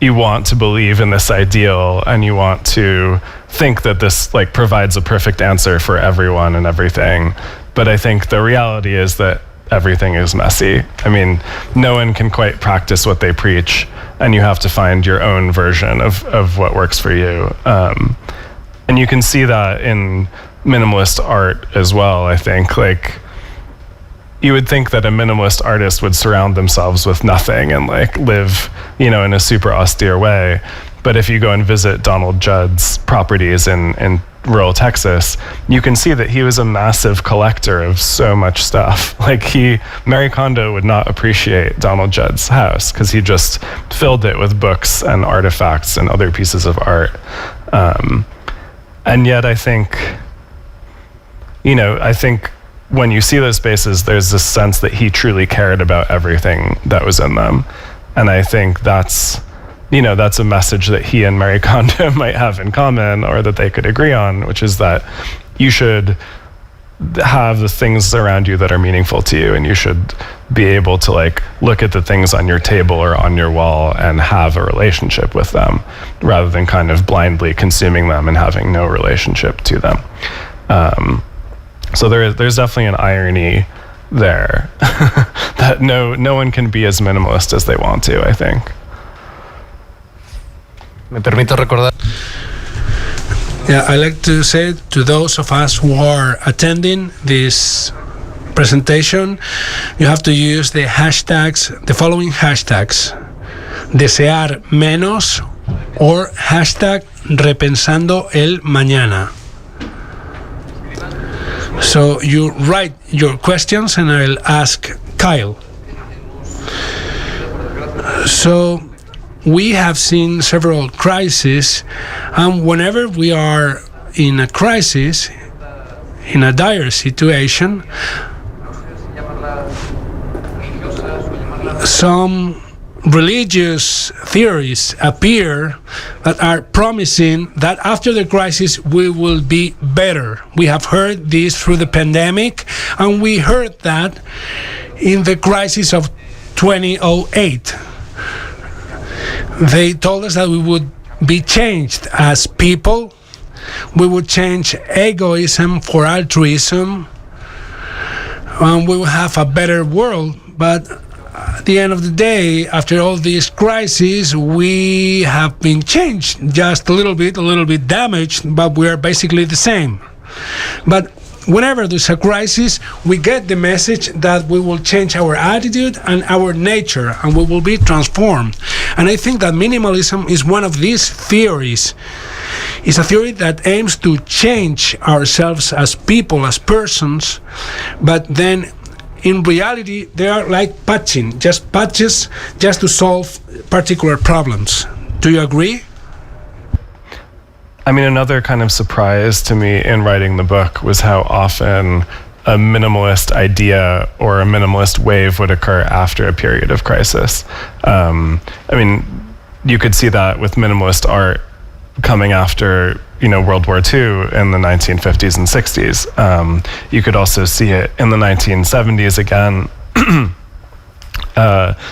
You want to believe in this ideal, and you want to think that this like provides a perfect answer for everyone and everything. But I think the reality is that everything is messy. I mean, no one can quite practice what they preach, and you have to find your own version of what works for you. And you can see that in minimalist art as well, I think. Like, you would think that a minimalist artist would surround themselves with nothing and like live, in a super austere way. But if you go and visit Donald Judd's properties in rural Texas, you can see that he was a massive collector of so much stuff. Like Marie Kondo would not appreciate Donald Judd's house because he just filled it with books and artifacts and other pieces of art. And yet I think when you see those spaces, there's this sense that he truly cared about everything that was in them. And I think that's a message that he and Marie Kondo might have in common, or that they could agree on, which is that you should have the things around you that are meaningful to you, and you should be able to like look at the things on your table or on your wall and have a relationship with them, rather than kind of blindly consuming them and having no relationship to them. So there's definitely an irony there that no one can be as minimalist as they want to, I think. Me permito recordar. Yeah, I like to say to those of us who are attending this presentation, you have to use the following hashtags: Desear Menos or hashtag Repensando el Mañana. So you write your questions and I'll ask Kyle. So we have seen several crises, and whenever we are in a crisis, in a dire situation, some religious theories appear that are promising that after the crisis we will be better. We have heard this through the pandemic, and we heard that in the crisis of 2008. They told us that we would be changed as people, we would change egoism for altruism, and we will have a better world. But at the end of the day, after all these crises, we have been changed just a little bit damaged, but we are basically the same. But whenever there's a crisis, we get the message that we will change our attitude and our nature, and we will be transformed. And I think that minimalism is one of these theories. It's a theory that aims to change ourselves as people, as persons, but then in reality they are like patching, just patches just to solve particular problems. Do you agree? I mean, another kind of surprise to me in writing the book was how often a minimalist idea or a minimalist wave would occur after a period of crisis. I mean, you could see that with minimalist art coming after, World War II in the 1950s and 60s. You could also see it in the 1970s again,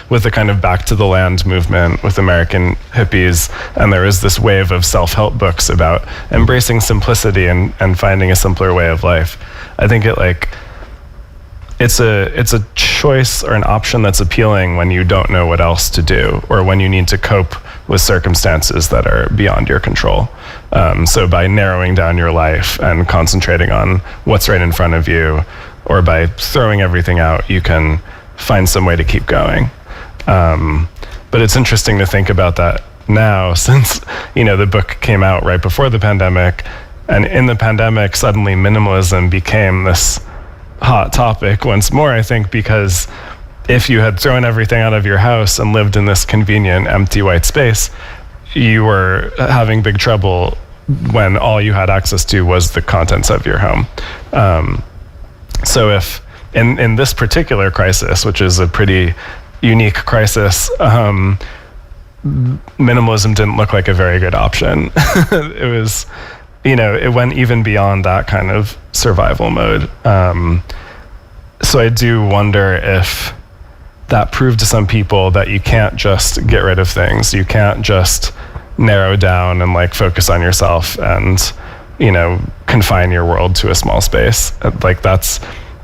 with the kind of back to the land movement with American hippies, and there is this wave of self-help books about embracing simplicity and finding a simpler way of life. I think it's a choice or an option that's appealing when you don't know what else to do, or when you need to cope with circumstances that are beyond your control. So by narrowing down your life and concentrating on what's right in front of you, or by throwing everything out, you can find some way to keep going. But it's interesting to think about that now, since the book came out right before the pandemic, and in the pandemic suddenly minimalism became this hot topic once more, I think, because if you had thrown everything out of your house and lived in this convenient empty white space, you were having big trouble when all you had access to was the contents of your home. So if in this particular crisis, which is a pretty unique crisis, minimalism didn't look like a very good option. It was, it went even beyond that kind of survival mode. So I do wonder if that proved to some people that you can't just get rid of things. You can't just narrow down and focus on yourself and, confine your world to a small space.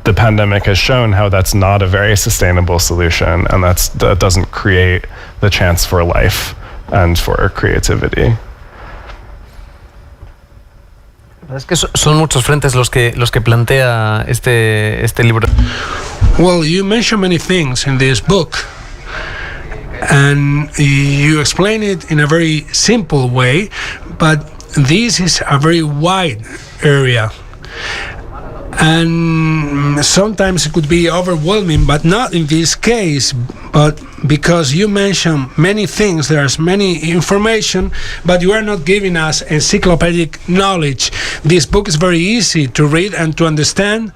The pandemic has shown how that's not a very sustainable solution, and that doesn't create the chance for life and for creativity. Es que son muchos frentes los que plantea este libro. Well, you mention many things in this book, and you explain it in a very simple way, but this is a very wide area. And sometimes it could be overwhelming, but not in this case, but because you mention many things, there's many information, but you are not giving us encyclopedic knowledge. This book is very easy to read and to understand,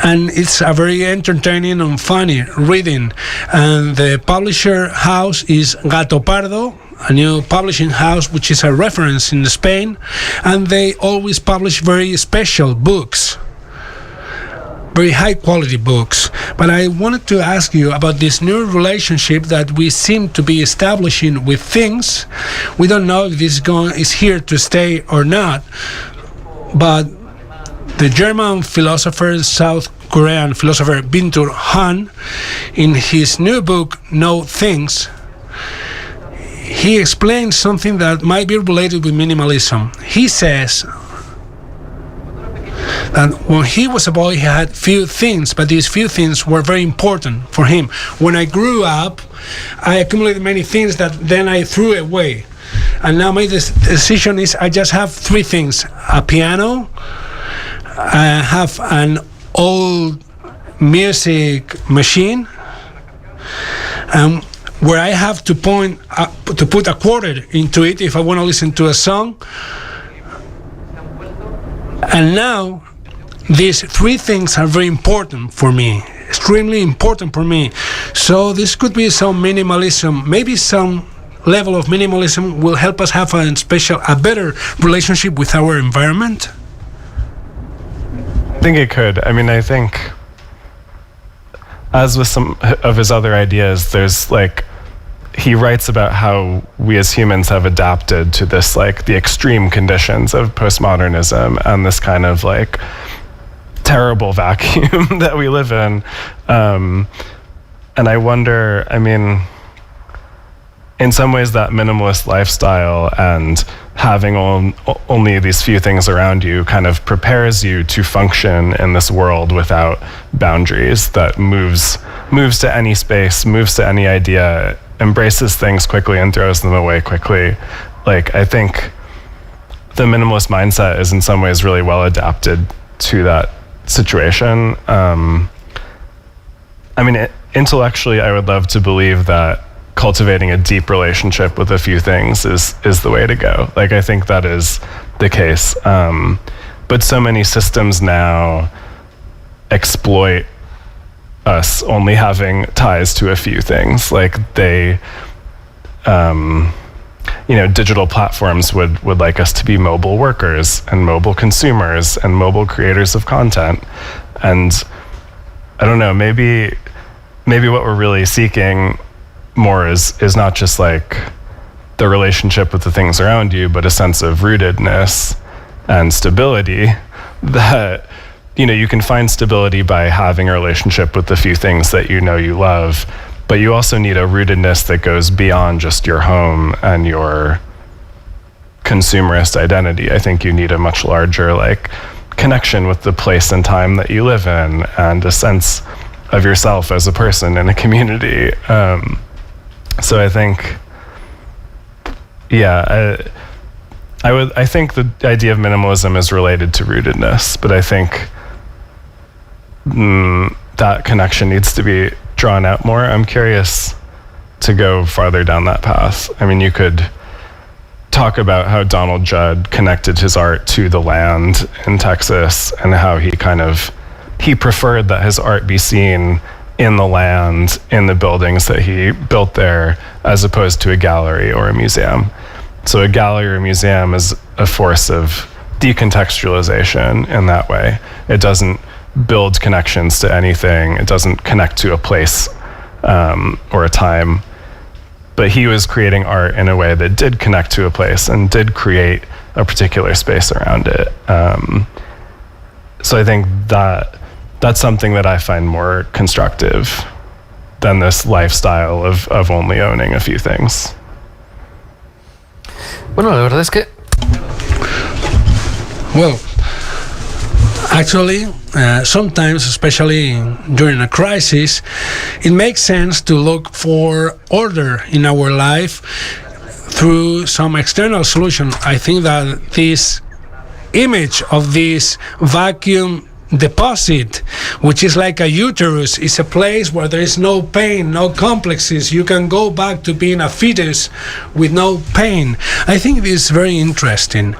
and it's a very entertaining and funny reading. And the publisher house is Gatopardo, a new publishing house which is a reference in Spain, and they always publish very special books, very high quality books. But I wanted to ask you about this new relationship that we seem to be establishing with things. We don't know if this is here to stay or not, but the German philosopher, South Korean philosopher Byung-Chul Han, in his new book No Things, he explains something that might be related with minimalism. He says that when he was a boy, he had few things, but these few things were very important for him. When I grew up, I accumulated many things that then I threw away. And now my decision is I just have three things: a piano, I have an old music machine, where I have to put a quarter into it if I want to listen to a song. And now these three things are very important for me, extremely important for me. So this could be some minimalism, maybe some level of minimalism will help us have a better relationship with our environment. I think it could. I mean, I think, as with some of his other ideas, there's he writes about how we as humans have adapted to this, the extreme conditions of postmodernism and this kind of terrible vacuum that we live in. And I wonder, I mean, in some ways that minimalist lifestyle and having only these few things around you kind of prepares you to function in this world without boundaries, that moves to any space, moves to any idea, embraces things quickly and throws them away quickly. Like, I think the minimalist mindset is in some ways really well adapted to that situation. I mean, intellectually, I would love to believe that cultivating a deep relationship with a few things is the way to go. Like, I think that is the case. But so many systems now exploit us only having ties to a few things. Like, they, digital platforms would like us to be mobile workers and mobile consumers and mobile creators of content. And I don't know, maybe what we're really seeking more is not just like the relationship with the things around you, but a sense of rootedness and stability that, you can find stability by having a relationship with the few things that you love, but you also need a rootedness that goes beyond just your home and your consumerist identity. I think you need a much larger connection with the place and time that you live in, and a sense of yourself as a person in a community. So I think, I think the idea of minimalism is related to rootedness, but I think that connection needs to be drawn out more. I'm curious to go farther down that path. I mean, you could talk about how Donald Judd connected his art to the land in Texas, and how he preferred that his art be seen in the land, in the buildings that he built there, as opposed to a gallery or a museum. So a gallery or a museum is a force of decontextualization in that way. It doesn't build connections to anything. It doesn't connect to a place or a time. But he was creating art in a way that did connect to a place and did create a particular space around it. So I think that's something that I find more constructive than this lifestyle of only owning a few things. Bueno, la verdad es que... Well, actually, sometimes, especially during a crisis, it makes sense to look for order in our life through some external solution. I think that this image of this vacuum deposit, which is like a uterus, is a place where there is no pain, no complexes. You can go back to being a fetus with no pain. I think this is very interesting,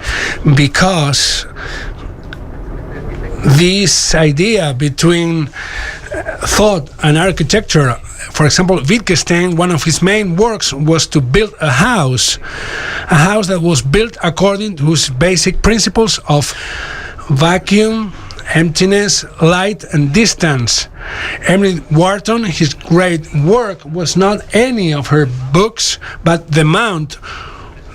because this idea between thought and architecture, for example, Wittgenstein, one of his main works was to build a house that was built according to his basic principles of vacuum, emptiness, light, and distance. Emily Wharton, his great work was not any of her books, but the Mount,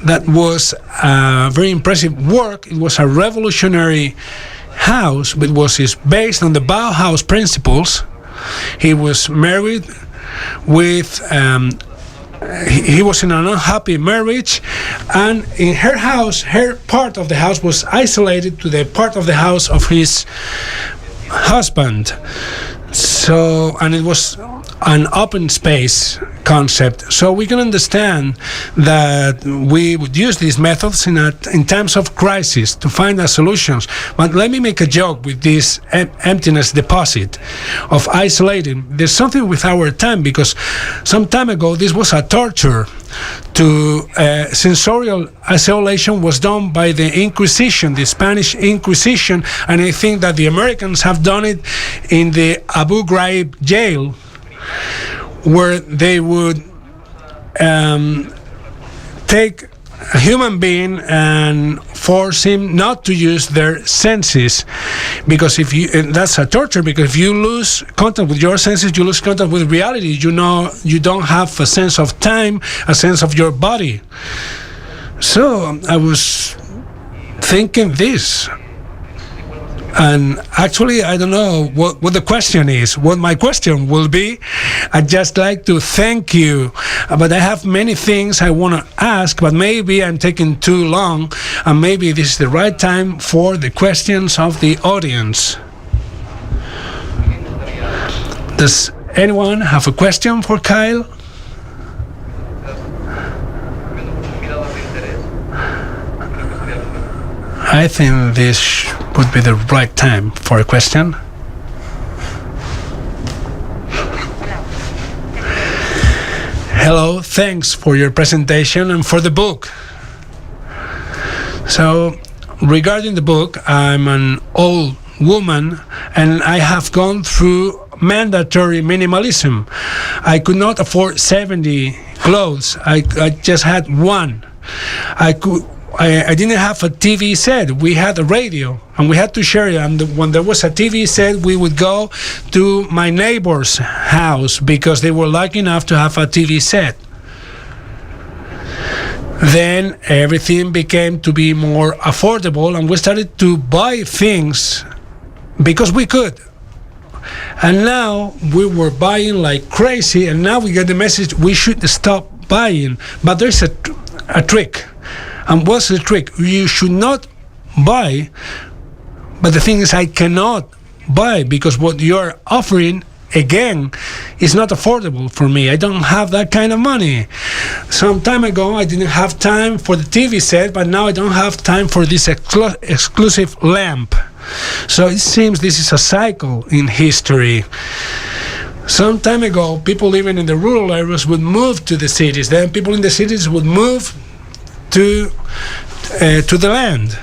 that was a very impressive work. It was a revolutionary house, but was based on the Bauhaus principles. He was married with he was in an unhappy marriage, and in her house, her part of the house was isolated to the part of the house of his husband. So, and it was an open space concept. So we can understand that we would use these methods in times of crisis to find the solutions. But let me make a joke with this emptiness deposit of isolating. There's something with our time, because some time ago this was a torture. To sensorial isolation was done by the Inquisition, the Spanish Inquisition, and I think that the Americans have done it in the Abu Ghraib jail, where they would take a human being and force him not to use their senses, because that's a torture, because if you lose contact with your senses, you lose contact with reality. You don't have a sense of time, a sense of your body. So I was thinking this: And actually, I don't know what the question is, what my question will be. I'd just like to thank you. But I have many things I want to ask, but maybe I'm taking too long, and maybe this is the right time for the questions of the audience. Does anyone have a question for Kyle? I think this would be the right time for a question. Hello, thanks for your presentation and for the book. So, regarding the book, I'm an old woman and I have gone through mandatory minimalism. I could not afford 70 clothes. I just had one. I didn't have a TV set. We had a radio, and we had to share it. And when there was a TV set, we would go to my neighbor's house because they were lucky enough to have a TV set. Then everything became to be more affordable, and we started to buy things because we could. And now we were buying like crazy, and now we get the message we should stop buying. But there's a trick. And what's the trick? You should not buy, but the thing is I cannot buy because what you're offering, again, is not affordable for me. I don't have that kind of money. Some time ago, I didn't have time for the TV set, but now I don't have time for this exclusive lamp. So it seems this is a cycle in history. Some time ago, people living in the rural areas would move to the cities. Then people in the cities would move to the land.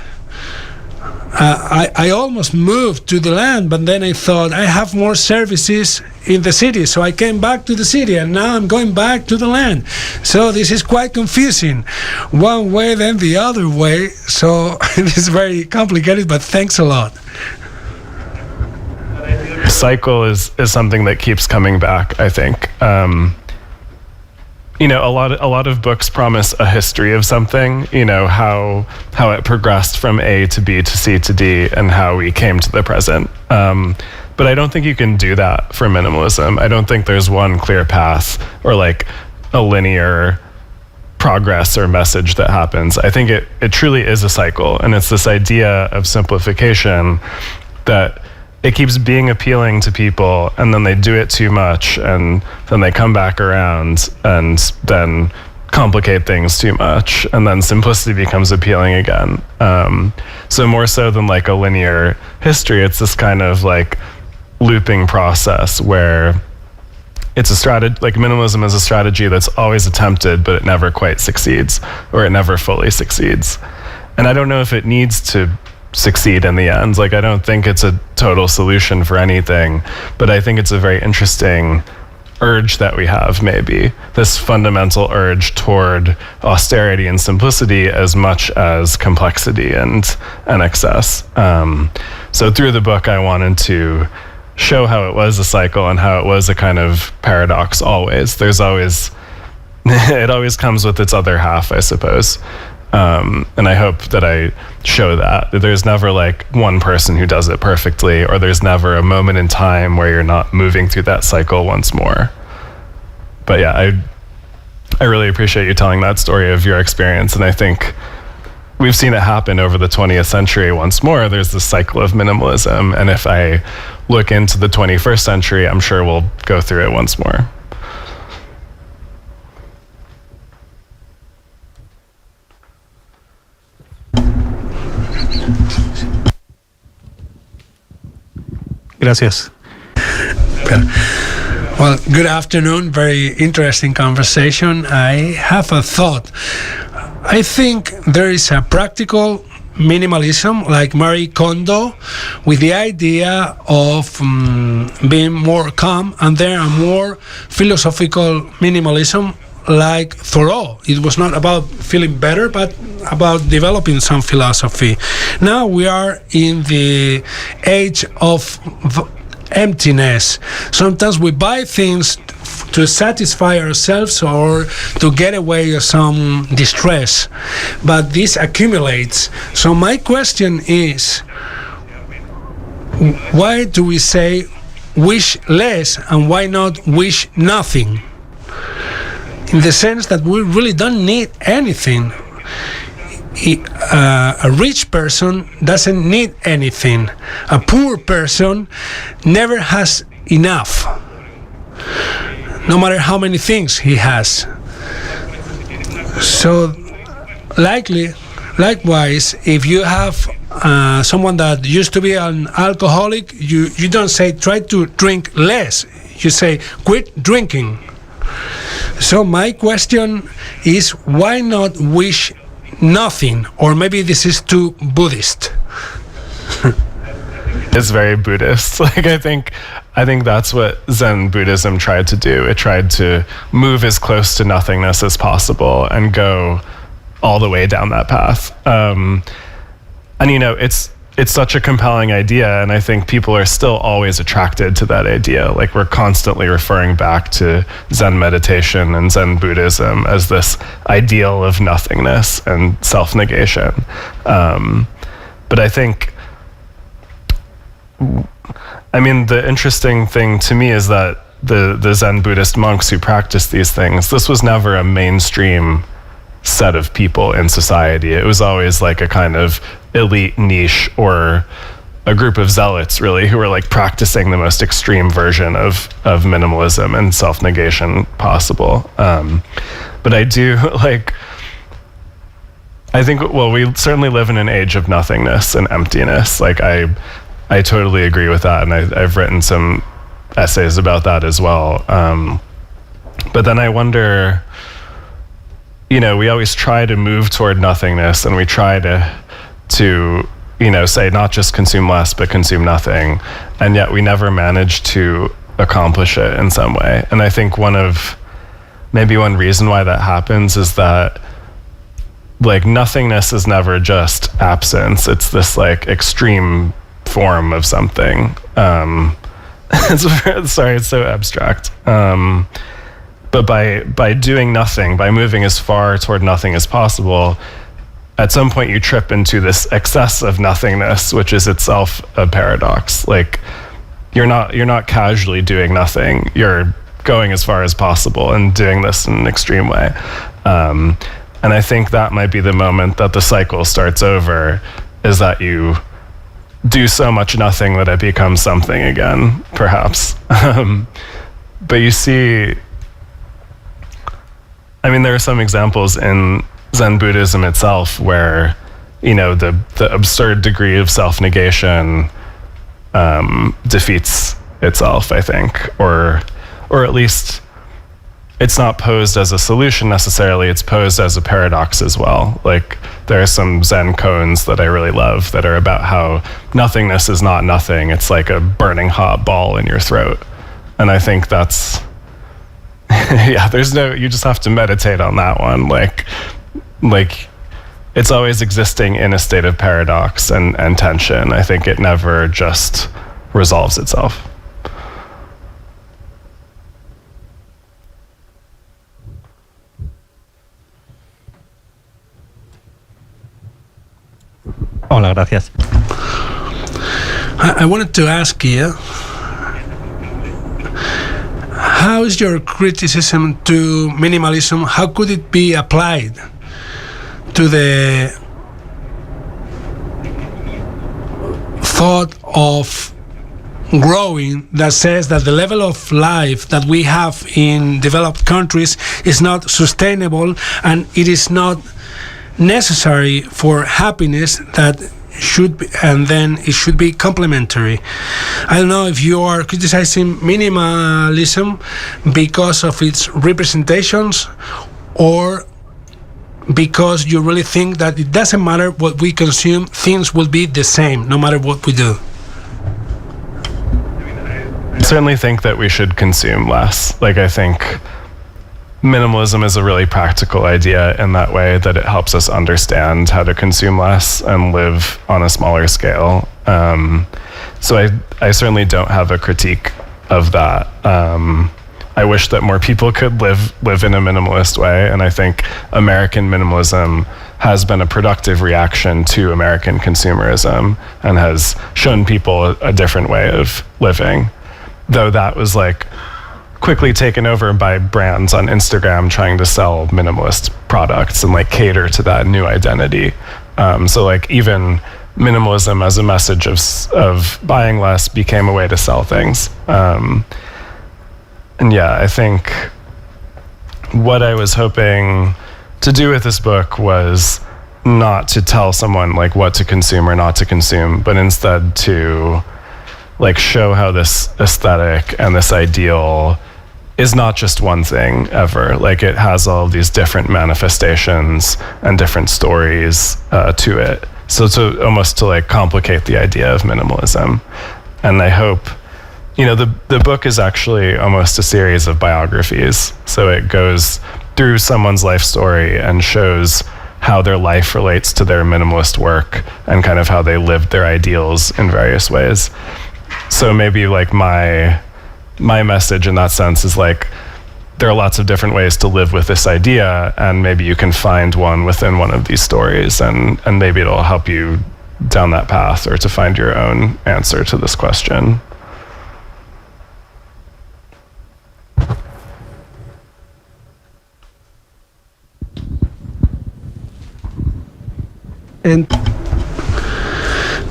I almost moved to the land, but then I thought I have more services in the city, so I came back to the city, and now I'm going back to the land. So this is quite confusing. One way, then the other way. So it is very complicated, but thanks a lot. Cycle is something that keeps coming back, I think. You know, a lot of books promise a history of something, you know, how it progressed from A to B to C to D and how we came to the present. But I don't think you can do that for minimalism. I don't think there's one clear path or like a linear progress or message that happens. I think it truly is a cycle, and it's this idea of simplification that it keeps being appealing to people, and then they do it too much, and then they come back around and then complicate things too much, and then simplicity becomes appealing again. So more so than like a linear history, it's this kind of like looping process where it's a strategy, like minimalism is a strategy that's always attempted, but it never quite succeeds, or it never fully succeeds. And I don't know if it needs to succeed in the end. Like, I don't think it's a total solution for anything, but I think it's a very interesting urge that we have, maybe this fundamental urge toward austerity and simplicity as much as complexity and excess. So through the book, I wanted to show how it was a cycle and how it was a kind of paradox always. There's always, it always comes with its other half, I suppose. And I hope that I show that there's never like one person who does it perfectly, or there's never a moment in time where you're not moving through that cycle once more. But yeah, I really appreciate you telling that story of your experience, and I think we've seen it happen over the 20th century once more. There's this cycle of minimalism, and if I look into the 21st century, I'm sure we'll go through it once more. Gracias. Well, good afternoon. Very interesting conversation. I have a thought. I think there is a practical minimalism like Marie Kondo with the idea of being more calm, and there are more philosophical minimalism like Thoreau. It was not about feeling better, but about developing some philosophy. Now we are in the age of emptiness. Sometimes we buy things to satisfy ourselves or to get away with some distress, but this accumulates. So my question is, why do we say wish less and why not wish nothing? In the sense that we really don't need anything. A rich person doesn't need anything. A poor person never has enough, no matter how many things he has. So likewise, if you have someone that used to be an alcoholic, you don't say try to drink less. You say quit drinking. So my question is, why not wish nothing? Or maybe this is too Buddhist. It's very Buddhist. Like I think that's what Zen Buddhism tried to do. It tried to move as close to nothingness as possible and go all the way down that path. And it's such a compelling idea, and I think people are still always attracted to that idea. Like we're constantly referring back to Zen meditation and Zen Buddhism as this ideal of nothingness and self-negation. But I think, the interesting thing to me is that the Zen Buddhist monks who practiced these things, this was never a mainstream set of people in society. It was always like a kind of elite niche or a group of zealots, really, who were like practicing the most extreme version of minimalism and self-negation possible. But I think, we certainly live in an age of nothingness and emptiness. Like I totally agree with that, and I've written some essays about that as well. But then I wonder, we always try to move toward nothingness, and we try to say not just consume less, but consume nothing. And yet we never manage to accomplish it in some way. And I think one reason why that happens is that like nothingness is never just absence. It's this like extreme form of something. Sorry, it's so abstract. But by doing nothing, by moving as far toward nothing as possible, at some point you trip into this excess of nothingness, which is itself a paradox. Like you're not casually doing nothing. You're going as far as possible and doing this in an extreme way. And I think that might be the moment that the cycle starts over, is that you do so much nothing that it becomes something again, perhaps. But you see, there are some examples in Zen Buddhism itself where, the absurd degree of self-negation defeats itself, I think, or at least it's not posed as a solution necessarily, it's posed as a paradox as well. Like there are some Zen koans that I really love that are about how nothingness is not nothing, it's like a burning hot ball in your throat. And I think that's, you just have to meditate on that one. Like it's always existing in a state of paradox and tension. I think it never just resolves itself. Hola, gracias. I wanted to ask you, how is your criticism to minimalism, how could it be applied to the thought of growing that says that the level of life that we have in developed countries is not sustainable and it is not necessary for happiness, that should be, and then it should be complementary. I don't know if you are criticizing minimalism because of its representations or because you really think that it doesn't matter what we consume, things will be the same no matter what we do. I certainly think that we should consume less. Like I think minimalism is a really practical idea in that way, that it helps us understand how to consume less and live on a smaller scale. So I certainly don't have a critique of that. I wish that more people could live in a minimalist way. And I think American minimalism has been a productive reaction to American consumerism and has shown people a different way of living. Though that was like quickly taken over by brands on Instagram trying to sell minimalist products and like cater to that new identity. So like even minimalism as a message of buying less became a way to sell things. And yeah, I think what I was hoping to do with this book was not to tell someone like what to consume or not to consume, but instead to like show how this aesthetic and this ideal is not just one thing ever. Like it has all of these different manifestations and different stories to it. So to almost to like complicate the idea of minimalism. And I hope, you know, the book is actually almost a series of biographies. So it goes through someone's life story and shows how their life relates to their minimalist work and kind of how they lived their ideals in various ways. So maybe like my message in that sense is like, there are lots of different ways to live with this idea, and maybe you can find one within one of these stories, and maybe it'll help you down that path or to find your own answer to this question. And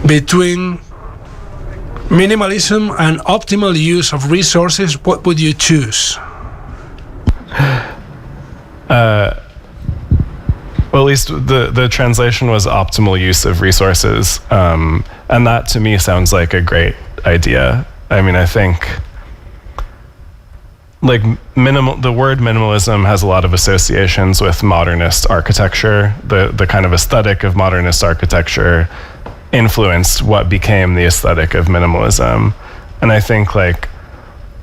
between minimalism and optimal use of resources, what would you choose? Well, at least the translation was optimal use of resources. And that to me sounds like a great idea. I mean, I think like the word minimalism has a lot of associations with modernist architecture. The kind of aesthetic of modernist architecture influenced what became the aesthetic of minimalism. And I think like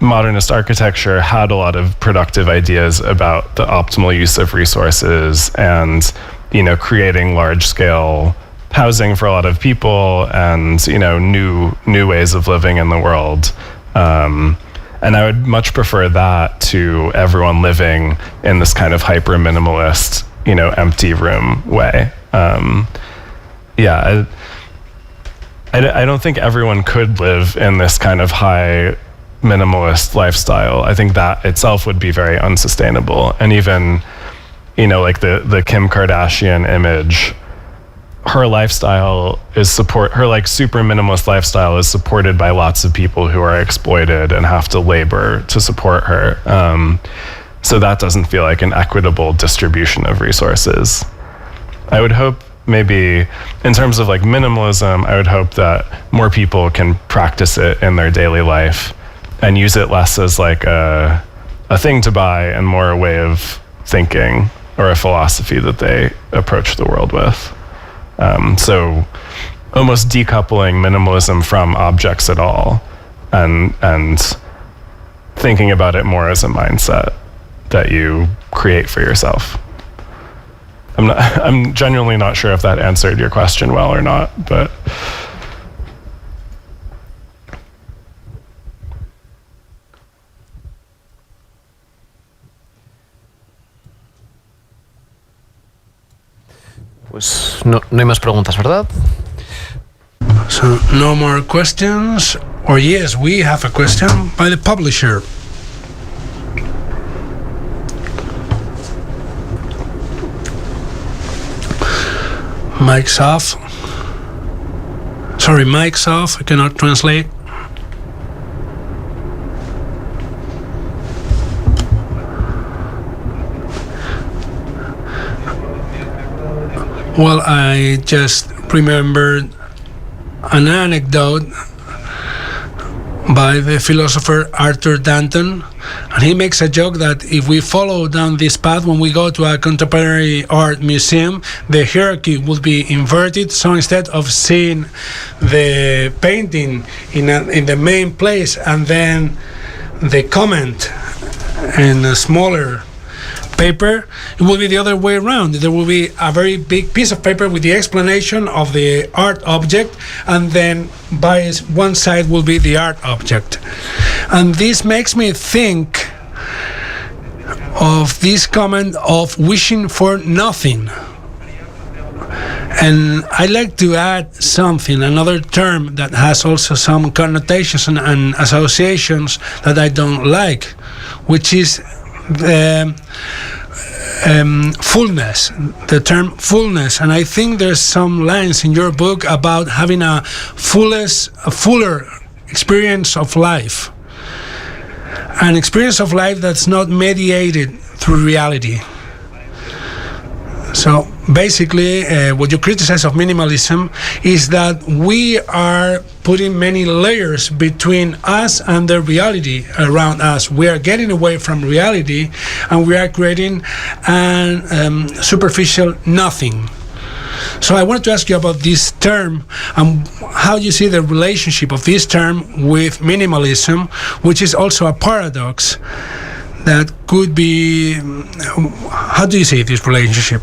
modernist architecture had a lot of productive ideas about the optimal use of resources and, you know, creating large scale housing for a lot of people and, you know, new ways of living in the world. And I would much prefer that to everyone living in this kind of hyper minimalist, you know, empty room way. Yeah, I don't think everyone could live in this kind of high minimalist lifestyle. I think that itself would be very unsustainable. And even, you know, like the Kim Kardashian image, her lifestyle is her like super minimalist lifestyle is supported by lots of people who are exploited and have to labor to support her. So that doesn't feel like an equitable distribution of resources. I would hope maybe in terms of like minimalism, I would hope that more people can practice it in their daily life and use it less as like a thing to buy and more a way of thinking or a philosophy that they approach the world with. So almost decoupling minimalism from objects at all and thinking about it more as a mindset that you create for yourself. I'm genuinely not sure if that answered your question well or not, but pues no hay más preguntas, ¿verdad? So no more questions. Or yes, we have a question by the publisher. Mic's off. Sorry, mic's off. I cannot translate. Well, I just remembered an anecdote by the philosopher Arthur Danton, and he makes a joke that if we follow down this path, when we go to a contemporary art museum, the hierarchy would be inverted. So instead of seeing the painting in the main place and then the comment in a smaller paper, it will be the other way around. There will be a very big piece of paper with the explanation of the art object, and then by one side will be the art object. And this makes me think of this comment of wishing for nothing. And I like to add something, another term that has also some connotations and associations that I don't like, which is fullness, the term fullness. And I think there's some lines in your book about having a fuller experience of life, an experience of life that's not mediated through reality. So basically, what you criticize of minimalism is that we are putting many layers between us and the reality around us. We are getting away from reality, and we are creating a superficial nothing. So I wanted to ask you about this term and how you see the relationship of this term with minimalism, which is also a paradox that could be. How do you see this relationship?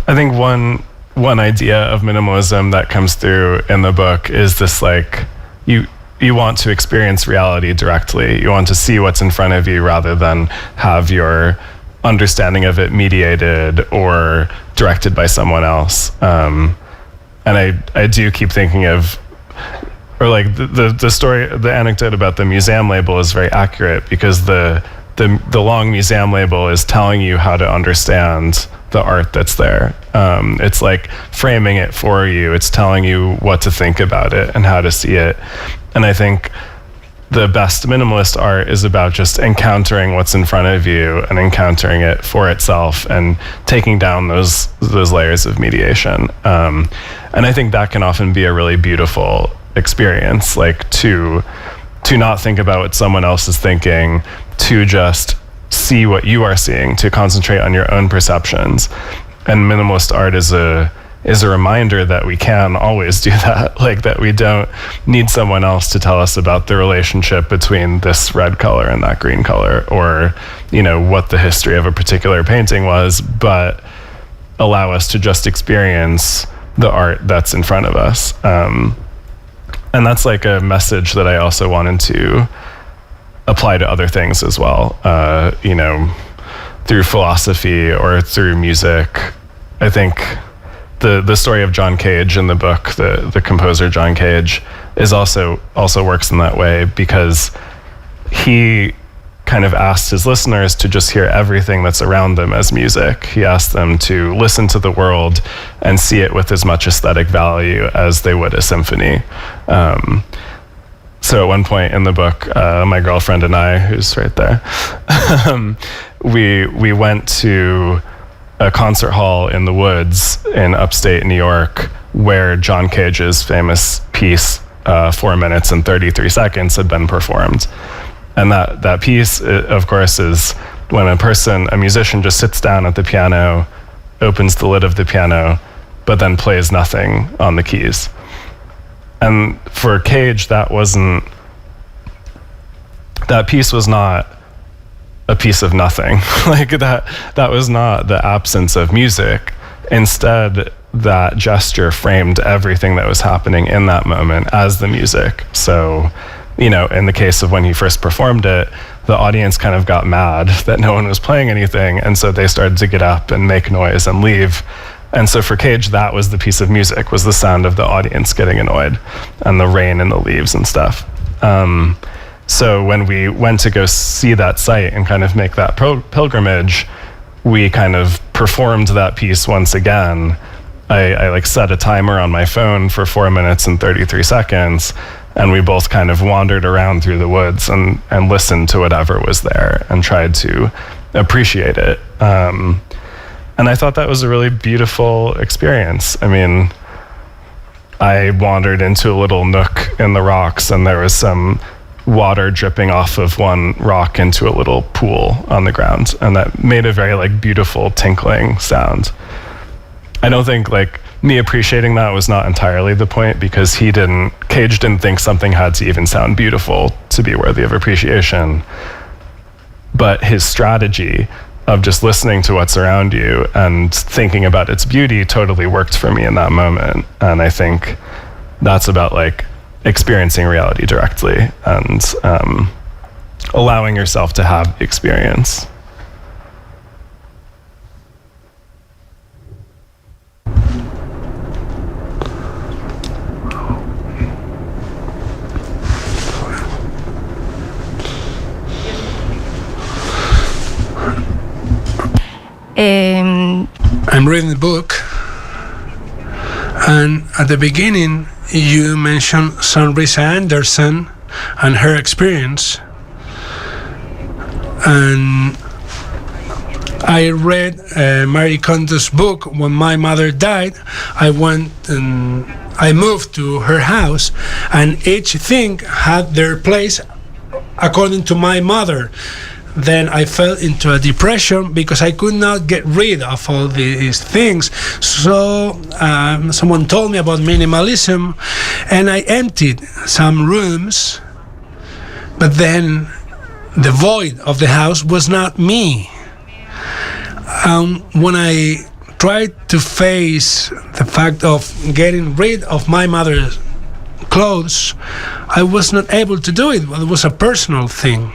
I think one idea of minimalism that comes through in the book is this, like, you want to experience reality directly. You want to see what's in front of you rather than have your understanding of it mediated or directed by someone else. And I do keep thinking of, or like the story, the anecdote about the museum label is very accurate, because the long museum label is telling you how to understand the art that's there. It's like framing it for you. It's telling you what to think about it and how to see it. And I think the best minimalist art is about just encountering what's in front of you and encountering it for itself and taking down those layers of mediation. And I think that can often be a really beautiful experience, like to not think about what someone else is thinking, to just see what you are seeing, to concentrate on your own perceptions. And minimalist art is a reminder that we can always do that, like that we don't need someone else to tell us about the relationship between this red color and that green color, or, you know, what the history of a particular painting was, but allow us to just experience the art that's in front of us. And that's like a message that I also wanted to apply to other things as well, you know, through philosophy or through music. I think the story of John Cage in the book, the composer John Cage, is also works in that way, because he kind of asked his listeners to just hear everything that's around them as music. He asked them to listen to the world and see it with as much aesthetic value as they would a symphony. So at one point in the book, my girlfriend and I, who's right there, we went to a concert hall in the woods in upstate New York, where John Cage's famous piece, 4 minutes and 33 seconds, had been performed. And that piece, of course, is when a musician just sits down at the piano, opens the lid of the piano, but then plays nothing on the keys. And for Cage, that piece was not a piece of nothing. Like that was not the absence of music. Instead, that gesture framed everything that was happening in that moment as the music. So, you know, in the case of when he first performed it, the audience kind of got mad that no one was playing anything, and so they started to get up and make noise and leave. And so for Cage, that was the piece of music, was the sound of the audience getting annoyed and the rain and the leaves and stuff. So when we went to go see that site and kind of make that pilgrimage, we kind of performed that piece once again. I like set a timer on my phone for 4 minutes and 33 seconds, and we both kind of wandered around through the woods and listened to whatever was there and tried to appreciate it. And I thought that was a really beautiful experience. I mean, I wandered into a little nook in the rocks, and there was some water dripping off of one rock into a little pool on the ground, and that made a very like beautiful tinkling sound. I don't think like me appreciating that was not entirely the point, because Cage didn't think something had to even sound beautiful to be worthy of appreciation. But his strategy of just listening to what's around you and thinking about its beauty totally worked for me in that moment. And I think that's about like experiencing reality directly. And allowing yourself to have the experience. I'm reading the book, and at the beginning you mentioned Sunrisa Anderson and her experience, and I read Marie Kondo's book. When my mother died, I went and I moved to her house, and each thing had their place according to my mother. Then I fell into a depression because I could not get rid of all these things. So someone told me about minimalism, and I emptied some rooms, but then the void of the house was not me. When I tried to face the fact of getting rid of my mother's clothes, I was not able to do it. It was a personal thing.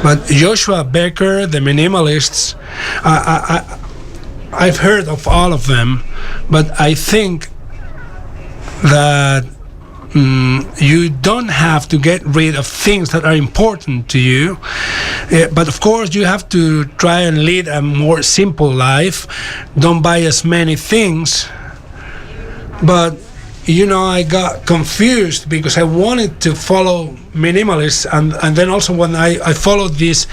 But Joshua Becker, the minimalists, I've heard of all of them, but I think that you don't have to get rid of things that are important to you, but of course you have to try and lead a more simple life. Don't buy as many things. But you know, I got confused because I wanted to follow minimalists, and then also when I followed this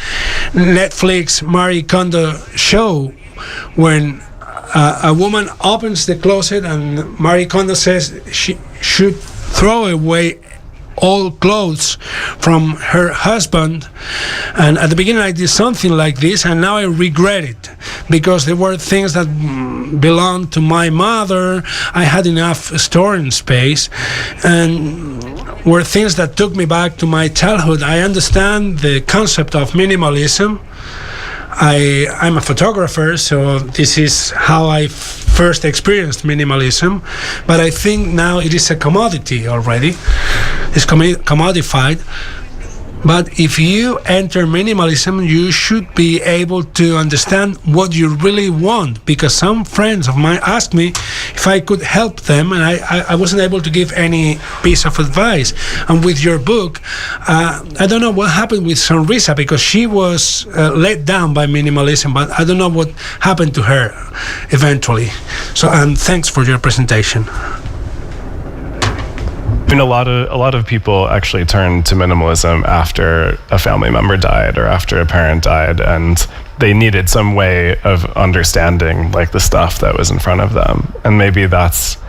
Netflix Marie Kondo show, when a woman opens the closet and Marie Kondo says she should throw away all clothes from her husband, and at the beginning I did something like this, and now I regret it because there were things that belonged to my mother. I had enough storing space, and were things that took me back to my childhood. I understand the concept of minimalism. I'm a photographer, so this is how I first experienced minimalism, but I think now it is a commodity already. It's commodified. But if you enter minimalism, you should be able to understand what you really want, because some friends of mine asked me if I could help them, and I wasn't able to give any piece of advice. And with your book, I don't know what happened with Sunrisa, because she was let down by minimalism, but I don't know what happened to her eventually. So, and thanks for your presentation. I mean, a lot of people actually turned to minimalism after a family member died or after a parent died, and they needed some way of understanding like the stuff that was in front of them. And maybe that's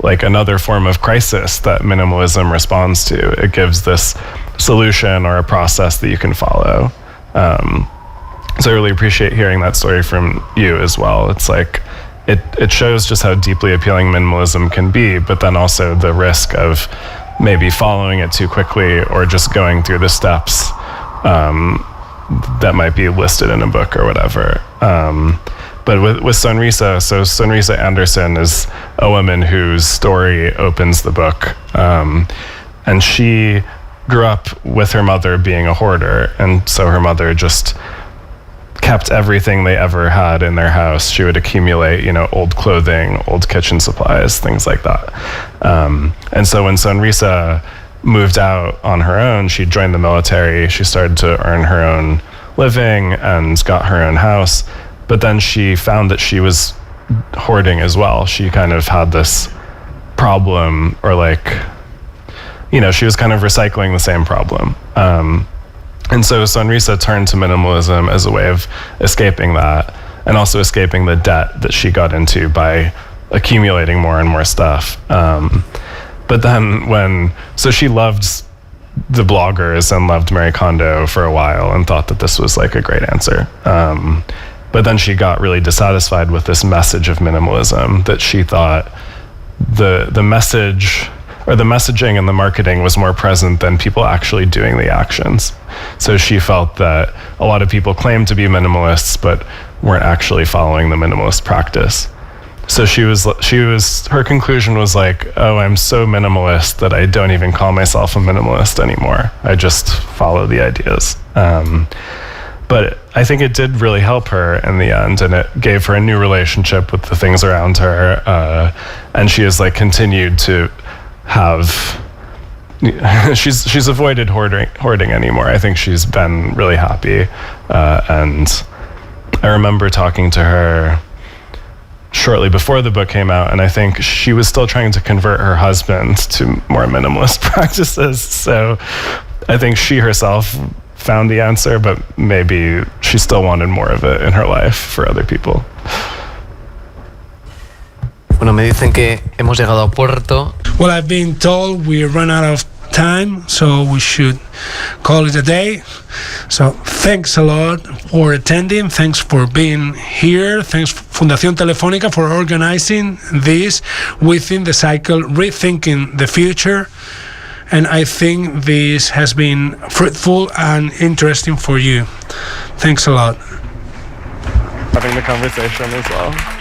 like another form of crisis that minimalism responds to. It gives this solution or a process that you can follow. So I really appreciate hearing that story from you as well. It's like it shows just how deeply appealing minimalism can be, but then also the risk of maybe following it too quickly or just going through the steps that might be listed in a book or whatever. But with Sunrisa, so Sunrisa Anderson is a woman whose story opens the book. And she grew up with her mother being a hoarder, and so her mother just kept everything they ever had in their house. She would accumulate, old clothing, old kitchen supplies, things like that. And so when Sunrisa moved out on her own, she joined the military. She started to earn her own living and got her own house. But then she found that she was hoarding as well. She kind of had this problem, or she was kind of recycling the same problem. And so Sunrisa turned to minimalism as a way of escaping that, and also escaping the debt that she got into by accumulating more and more stuff. But then so she loved the bloggers and loved Marie Kondo for a while and thought that this was like a great answer. But then she got really dissatisfied with this message of minimalism, that she thought the message or the messaging and the marketing was more present than people actually doing the actions. So she felt that a lot of people claimed to be minimalists, but weren't actually following the minimalist practice. So her conclusion was like, oh, I'm so minimalist that I don't even call myself a minimalist anymore. I just follow the ideas. But I think it did really help her in the end, and it gave her a new relationship with the things around her. And she has like continued to have, she's avoided hoarding anymore. I think she's been really happy. And I remember talking to her shortly before the book came out, and I think she was still trying to convert her husband to more minimalist practices. So I think she herself found the answer, but maybe she still wanted more of it in her life for other people. Bueno, me dicen que hemos llegado a puerto. Well, I've been told we run out of time, so we should call it a day. So thanks a lot for attending. Thanks for being here. Thanks Fundación Telefónica for organizing this within the cycle Rethinking the Future. And I think this has been fruitful and interesting for you. Thanks a lot. Having the conversation as well.